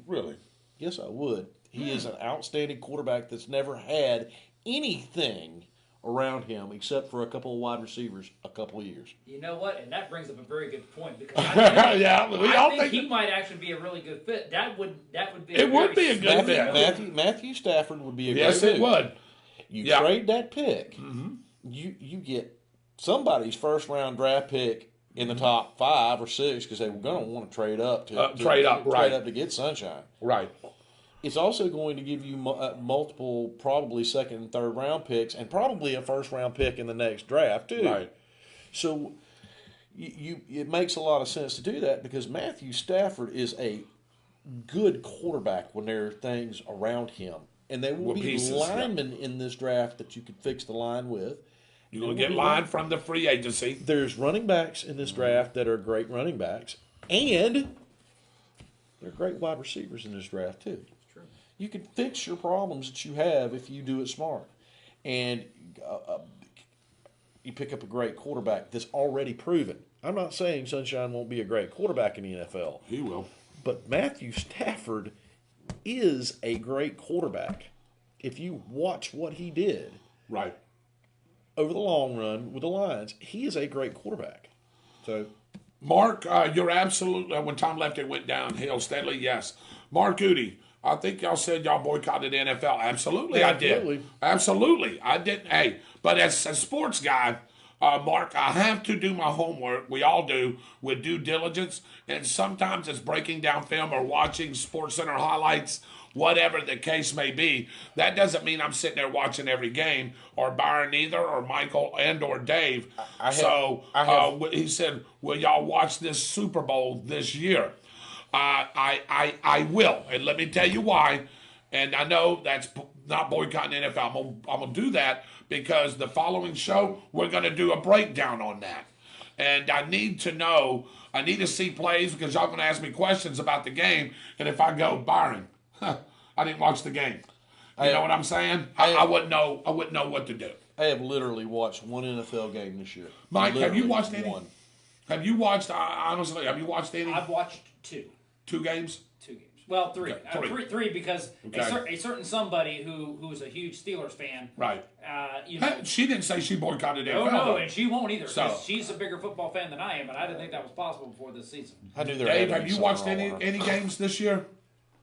Really? Yes, I would. He is an outstanding quarterback that's never had anything around him except for a couple of wide receivers a couple of years. You know what? And that brings up a very good point because I Yeah, we all think think he might actually be a really good fit. That would be. It would be a good Matthew, fit. Matthew Stafford would be a Yes, great it would. You Yeah. trade that pick, you get somebody's first round draft pick in the top 5 or 6 because they were going to want to trade up to trade up, right. trade up to get Sunshine. Right. It's also going to give you multiple, probably second and third round picks, and probably a first round pick in the next draft too. Right. So, it makes a lot of sense to do that because Matthew Stafford is a good quarterback when there are things around him, and there will be pieces, linemen in this draft that you could fix the line with. You're going to get line from the free agency. There's running backs in this draft that are great running backs, and there are great wide receivers in this draft too. You can fix your problems that you have if you do it smart. And you pick up a great quarterback that's already proven. I'm not saying Sunshine won't be a great quarterback in the NFL. He will. But Matthew Stafford is a great quarterback. If you watch what he did Right. over the long run with the Lions, he is a great quarterback. So, Mark, you're absolutely, when Tom left, it went downhill steadily, yes. Mark Goody, I think y'all said y'all boycotted the NFL. Absolutely, I did. Absolutely, I did. Hey, but as a sports guy, Mark, I have to do my homework. We all do with due diligence, and sometimes it's breaking down film or watching Sports Center highlights, whatever the case may be. That doesn't mean I'm sitting there watching every game, or Byron either, or Michael and or Dave. He said, "Will y'all watch this Super Bowl this year?" I will, and let me tell you why. And I know that's not boycotting the NFL. I'm gonna do that because the following show we're gonna do a breakdown on that. And I need to know. I need to see plays because y'all gonna ask me questions about the game. And if I go, Byron, I didn't watch the game. You know what I'm saying? I wouldn't know. I wouldn't know what to do. I have literally watched one NFL game this year. Mike, have you watched any? One. Have you watched? Honestly, have you watched any? I've watched 2. 2 games. 2 games. Well, 3. Okay, 3 because a certain somebody who's a huge Steelers fan. Right. You know, She didn't say she boycotted NFL. no, and she won't either. So- She's a bigger football fan than I am, and I didn't think that was possible before this season. I knew there Dave, had to have be you something watched wrong any with her. any games this year?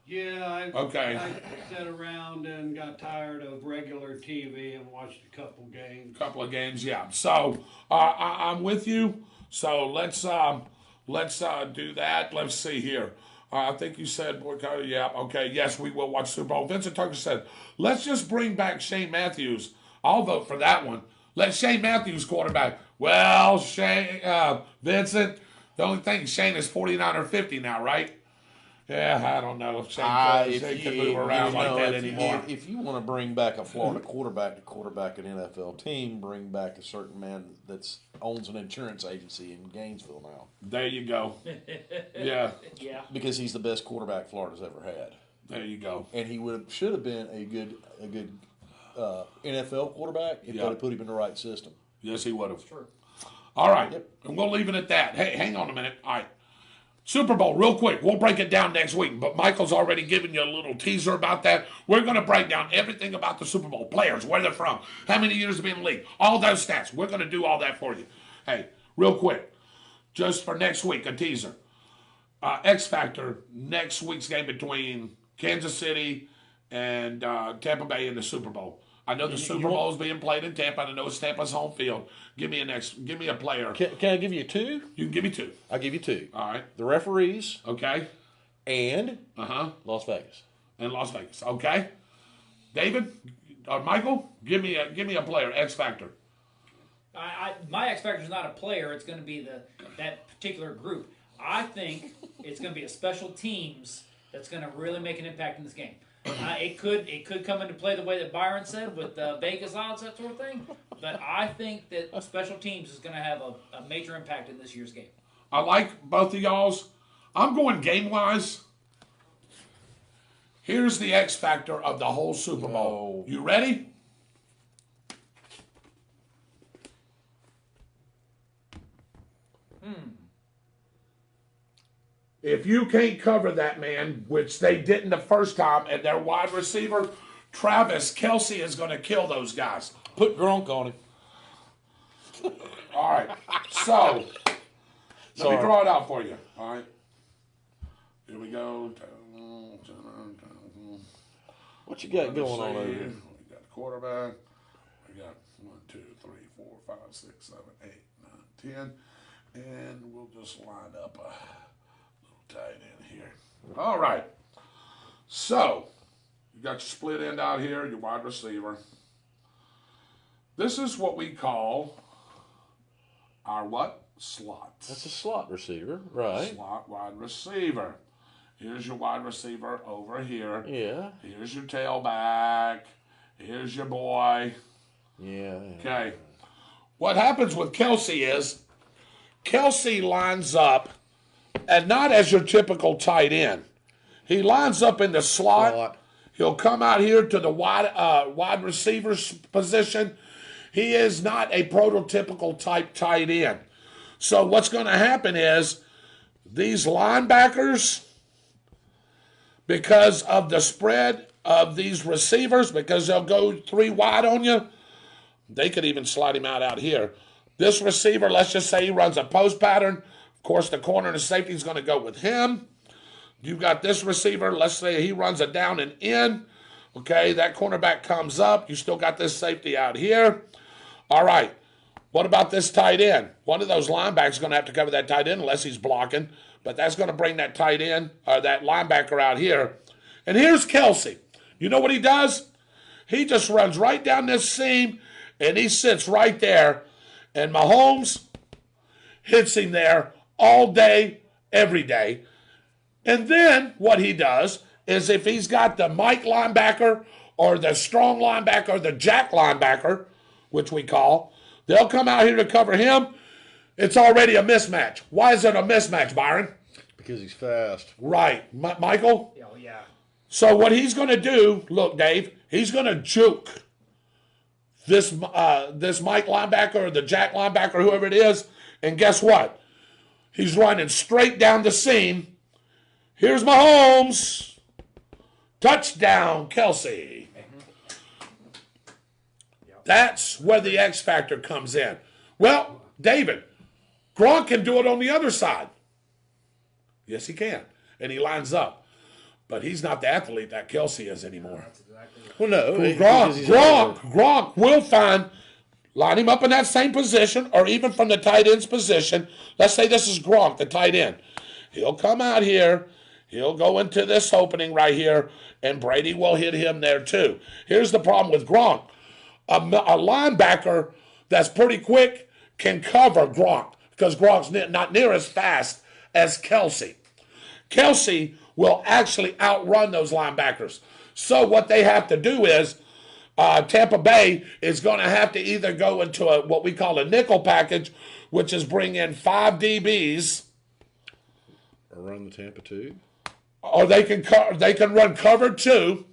Yeah, Okay. I sat around and got tired of regular TV and watched a couple games. Couple of games, yeah. So I'm with you. So let's do that. Let's see here. I think you said boycott. Yeah. Okay. Yes, we will watch Super Bowl. Vincent Tucker said, "Let's just bring back Shane Matthews." I'll vote for that one. Let Shane Matthews quarterback. Well, Vincent. The only thing, Shane is 49 or 50 now, right? Yeah, I don't know if Shane can move around like that anymore. If you want to bring back a Florida quarterback to quarterback an NFL team, bring back a certain man that owns an insurance agency in Gainesville now. There you go. Yeah, Yeah. Because he's the best quarterback Florida's ever had. there you go. And he should have been a good NFL quarterback if they'd have put him in the right system. Yes, he would have. Sure. All right, and we'll leave it at that. Hey, hang on a minute. All right. Super Bowl, real quick. We'll break it down next week, but Michael's already given you a little teaser about that. We're going to break down everything about the Super Bowl. Players, where they're from, how many years they've been in the league, all those stats. We're going to do all that for you. Hey, real quick, just for next week, a teaser. X Factor, next week's game between Kansas City and Tampa Bay in the Super Bowl. I know the Super Bowl is being played in Tampa. I know it's Tampa's home field. Give me a player. Can I give you 2? You can give me 2. I'll give you 2. All right. The referees Okay. and Las Vegas. And Las Vegas. Okay. David or Michael, give me a player. X Factor. My X factor is not a player. It's going to be that particular group. I think it's going to be a special teams that's going to really make an impact in this game. It could come into play the way that Byron said with Vegas odds, that sort of thing. But I think that special teams is going to have a major impact in this year's game. I like both of y'all's. I'm going game wise. Here's the X factor of the whole Super Bowl. You ready? If you can't cover that man, which they didn't the first time, and their wide receiver, Travis Kelce, is going to kill those guys. Put Gronk on him. All right. So, let me draw it out for you. All right. Here we go. What you got going on over here? We got quarterback. We got 1, 2, 3, 4, 5, 6, 7, 8, 9, 10. And we'll just line up a little tight end here. All right. So, you got your split end out here, your wide receiver. This is what we call our what? Slot. That's a slot receiver, right? Slot wide receiver. Here's your wide receiver over here. Yeah. Here's your tailback. Here's your boy. Yeah. Okay. What happens with Kelce is Kelce lines up, and not as your typical tight end. He lines up in the slot. He'll come out here to the wide receiver's position. He is not a prototypical type tight end. So what's going to happen is these linebackers, because of the spread of these receivers, because they'll go 3 wide on you, they could even slide him out here. This receiver, let's just say he runs a post pattern. Of course, the corner and the safety is going to go with him. You've got this receiver, let's say he runs a down and in. Okay, that cornerback comes up. You still got this safety out here. All right, what about this tight end? One of those linebackers is going to have to cover that tight end unless he's blocking, but that's going to bring that tight end, or that linebacker out here. And here's Kelce. You know what he does? He just runs right down this seam, and he sits right there, and Mahomes hits him there all day, every day. And then what he does is if he's got the Mike linebacker or the strong linebacker or the jack linebacker, which we call, they'll come out here to cover him. It's already a mismatch. Why is it a mismatch, Byron? Because he's fast. Right. Michael? Oh, yeah. So what he's going to do, look, Dave, he's going to juke this Mike linebacker or the jack linebacker, whoever it is, and guess what? He's running straight down the seam. Here's Mahomes. Touchdown, Kelce. That's where the X factor comes in. Well, David, Gronk can do it on the other side. Yes, he can. And he lines up. But he's not the athlete that Kelce is anymore. Well, no. Gronk will line him up in that same position or even from the tight end's position. Let's say this is Gronk, the tight end. He'll come out here. He'll go into this opening right here, and Brady will hit him there too. Here's the problem with Gronk. A linebacker that's pretty quick can cover Gronk because Gronk's not near as fast as Kelce. Kelce will actually outrun those linebackers. So what they have to do is Tampa Bay is going to have to either go into what we call a nickel package, which is bring in 5 DBs. Or run the Tampa 2. Or they can run cover 2.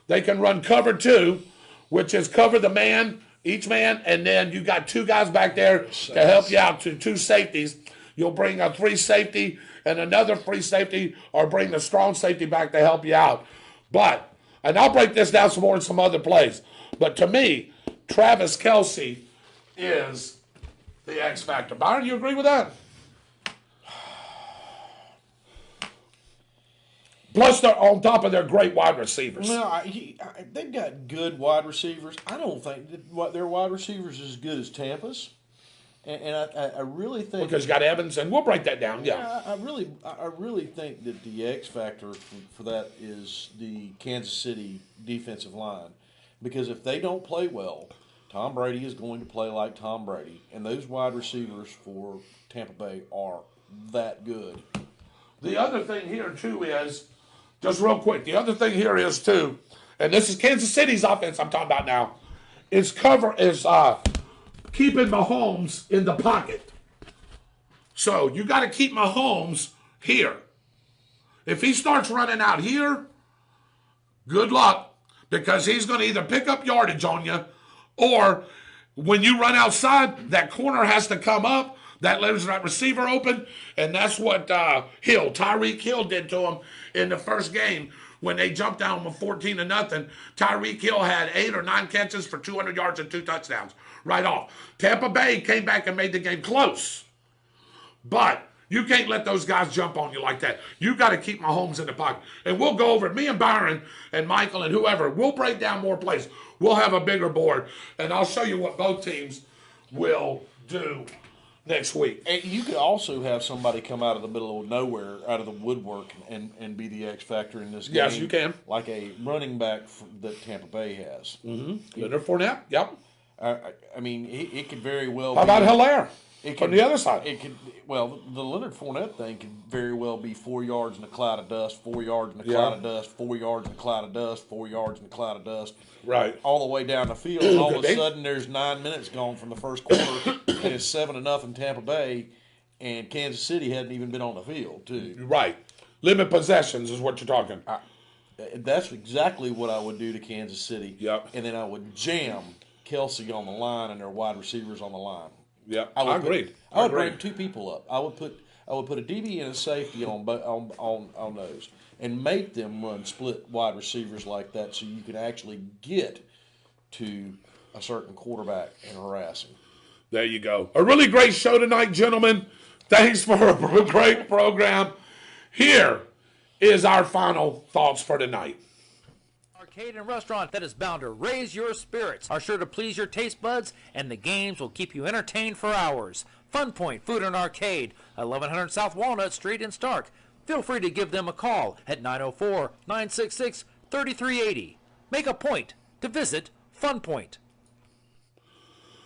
They can run cover 2, which is cover the man, each man, and then you got 2 guys back there to help you out, 2 safeties. You'll bring a 3 safety and another free safety, or bring the strong safety back to help you out. But, and I'll break this down some more in some other plays, but to me, Travis Kelce is the X factor. Byron, you agree with that? Plus, they're on top of their great wide receivers. No, they've got good wide receivers. I don't think that their wide receivers is as good as Tampa's, and I really think because you got Evans, and we'll break that down. Yeah, I really think that the X factor for that is the Kansas City defensive line, because if they don't play well, Tom Brady is going to play like Tom Brady, and those wide receivers for Tampa Bay are that good. The other thing here too is. Just real quick, the other thing here is too, and this is Kansas City's offense I'm talking about now, is keeping Mahomes in the pocket. So you got to keep Mahomes here. If he starts running out here, good luck, because he's going to either pick up yardage on you, or when you run outside, that corner has to come up. That leaves that receiver open, and that's what Tyreek Hill did to him in the first game when they jumped down with 14-0. Tyreek Hill had 8 or 9 catches for 200 yards and 2 touchdowns right off. Tampa Bay came back and made the game close, but you can't let those guys jump on you like that. You got to keep Mahomes in the pocket. And we'll go over it. Me and Byron and Michael and whoever, we'll break down more plays. We'll have a bigger board, and I'll show you what both teams will do next week. And you could also have somebody come out of the middle of nowhere, out of the woodwork, and be the X factor in this game. Yes, you can. Like a running back that Tampa Bay has. Mm-hmm. Leonard Fournette, yep. I mean, it could very well How be. about Hilaire on the other side? It could. Well, the Leonard Fournette thing could very well be 4 yards in a cloud of dust, 4 yards in a cloud of dust, 4 yards in a cloud of dust, 4 yards in a cloud of dust. Right. All the way down the field. And all of a sudden, there's 9 minutes gone from the first quarter, and it's 7-0 in Tampa Bay, and Kansas City hadn't even been on the field, too. Right. Limit possessions is what you're talking. That's exactly what I would do to Kansas City. Yep. And then I would jam Kelsey on the line and their wide receivers on the line. Yeah, I agree. I would bring 2 people up. I would put a DB and a safety on those, and make them run split wide receivers like that, so you can actually get to a certain quarterback and harass him. There you go. A really great show tonight, gentlemen. Thanks for a great program. Here is our final thoughts for tonight. Arcade and restaurant that is bound to raise your spirits, are sure to please your taste buds, and the games will keep you entertained for hours. Fun Point Food and Arcade, 1100 South Walnut Street in Stark. Feel free to give them a call at 904-966-3380. Make a point to visit Fun Point.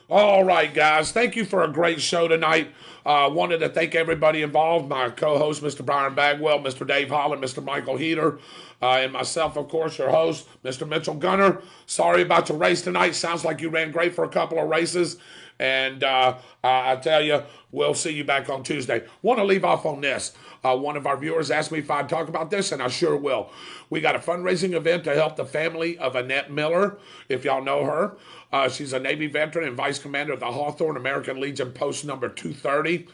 All right, guys. Thank you for a great show tonight. Wanted to thank everybody involved, my co-host, Mr. Byron Bagwell, Mr. Dave Holland, Mr. Michael Heater, and myself, of course, your host, Mr. Mitchell Gunner. Sorry about your race tonight. Sounds like you ran great for a couple of races. And I tell you, we'll see you back on Tuesday. Want to leave off on this. One of our viewers asked me if I'd talk about this, and I sure will. We got a fundraising event to help the family of Annette Miller, if y'all know her. She's a Navy veteran and vice commander of the Hawthorne American Legion Post number 230.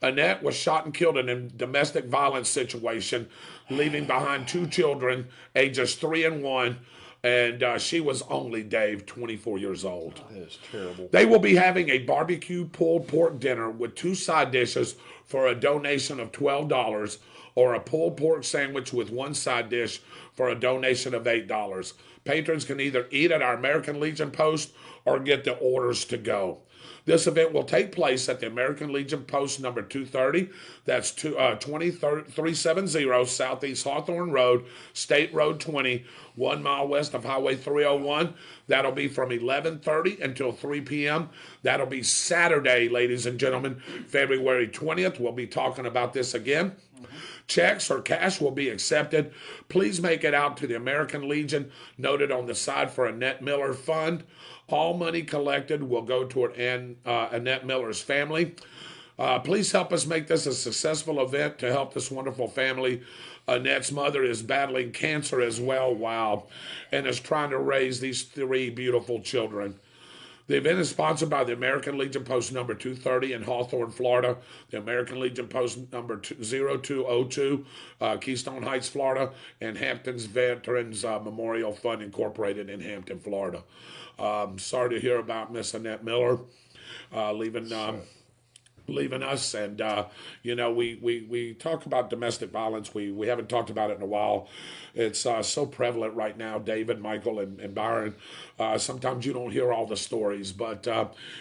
Annette was shot and killed in a domestic violence situation, leaving behind 2 children, ages 3 and 1. And she was only, Dave, 24 years old. That is terrible. They will be having a barbecue pulled pork dinner with 2 side dishes for a donation of $12, or a pulled pork sandwich with 1 side dish for a donation of $8. Patrons can either eat at our American Legion post or get the orders to go. This event will take place at the American Legion Post number 230. That's 20370 Southeast Hawthorne Road, State Road 20, 1 mile west of Highway 301. That'll be from 11:30 until 3 p.m. That'll be Saturday, ladies and gentlemen, February 20th. We'll be talking about this again. Checks or cash will be accepted. Please make it out to the American Legion, noted on the side for Annette Miller Fund. All money collected will go toward Annette Miller's family. Please help us make this a successful event to help this wonderful family. Annette's mother is battling cancer as well, wow, and is trying to raise these 3 beautiful children. The event is sponsored by the American Legion Post number 230 in Hawthorne, Florida, the American Legion Post number 0202, Keystone Heights, Florida, and Hampton's Veterans Memorial Fund Incorporated in Hampton, Florida. Sorry to hear about Miss Annette Miller leaving us, and we talk about domestic violence. We haven't talked about it in a while. It's so prevalent right now, David, Michael, and Byron. Sometimes you don't hear all the stories, but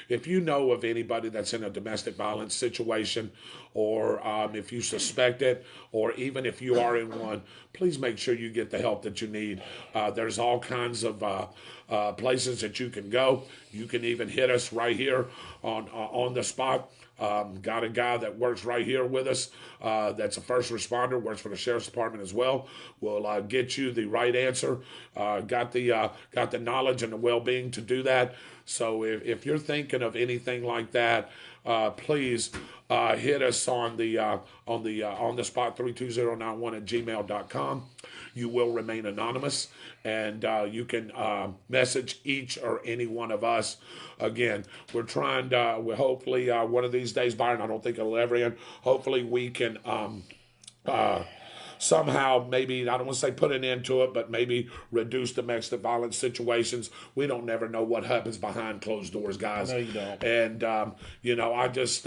if you know of anybody that's in a domestic violence situation, or if you suspect it, or even if you are in one, please make sure you get the help that you need. There's all kinds of places that you can go. You can even hit us right here on the spot. Got a guy that works right here with us that's a first responder, works for the Sheriff's Department as well. We'll get you the right answer. Got the knowledge and the well-being to do that. So if you're thinking of anything like that, please hit us on the spot 32091 at gmail.com. you will remain anonymous, and you can message each or any one of us. Again, we're trying to, hopefully one of these days, Byron, I don't think it'll ever end, hopefully we can somehow, maybe, I don't want to say put an end to it, but maybe reduce domestic violence situations. We don't never know what happens behind closed doors, guys. No, you don't. And, I just,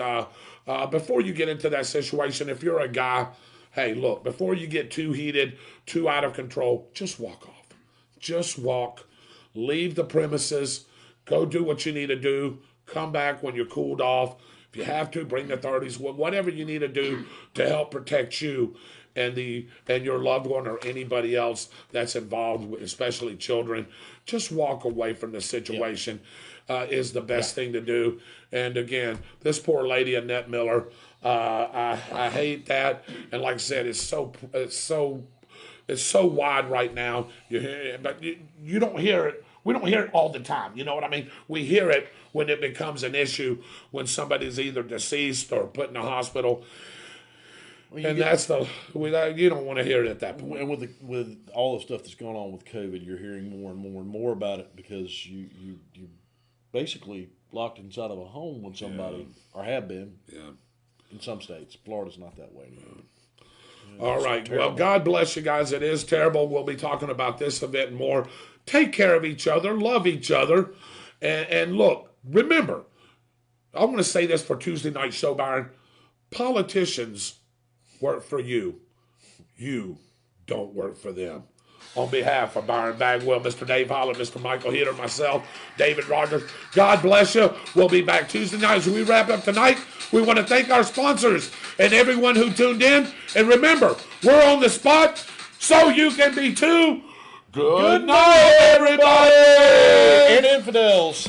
before you get into that situation, if you're a guy, hey, look, before you get too heated, too out of control, just walk off. Just walk. Leave the premises. Go do what you need to do. Come back when you're cooled off. If you have to, bring the 30s, whatever you need to do to help protect you and your loved one or anybody else that's involved, especially children. Just walk away from the situation is the best thing to do. And again, this poor lady, Annette Miller, I hate that. And like I said, it's so wide right now. But you don't hear it. We don't hear it all the time. You know what I mean? We hear it when it becomes an issue, when somebody's either deceased or put in a hospital. Well, and you don't want to hear it at that point. And with all the stuff that's going on with COVID, you're hearing more and more and more about it because you basically locked inside of a home with somebody, or have been. Yeah. In some states, Florida's not that way anymore. All right. Well, God bless you guys. It is terrible. We'll be talking about this event and more. Take care of each other. Love each other. And look, remember, I want to say this for Tuesday night show, Byron. Politicians work for you. You don't work for them. On behalf of Byron Bagwell, Mr. Dave Holler, Mr. Michael Heater, myself, David Rodgers, God bless you. We'll be back Tuesday night. As we wrap up tonight, we want to thank our sponsors and everyone who tuned in. And remember, we're on the spot so you can be too. Good night, everybody! And infidels.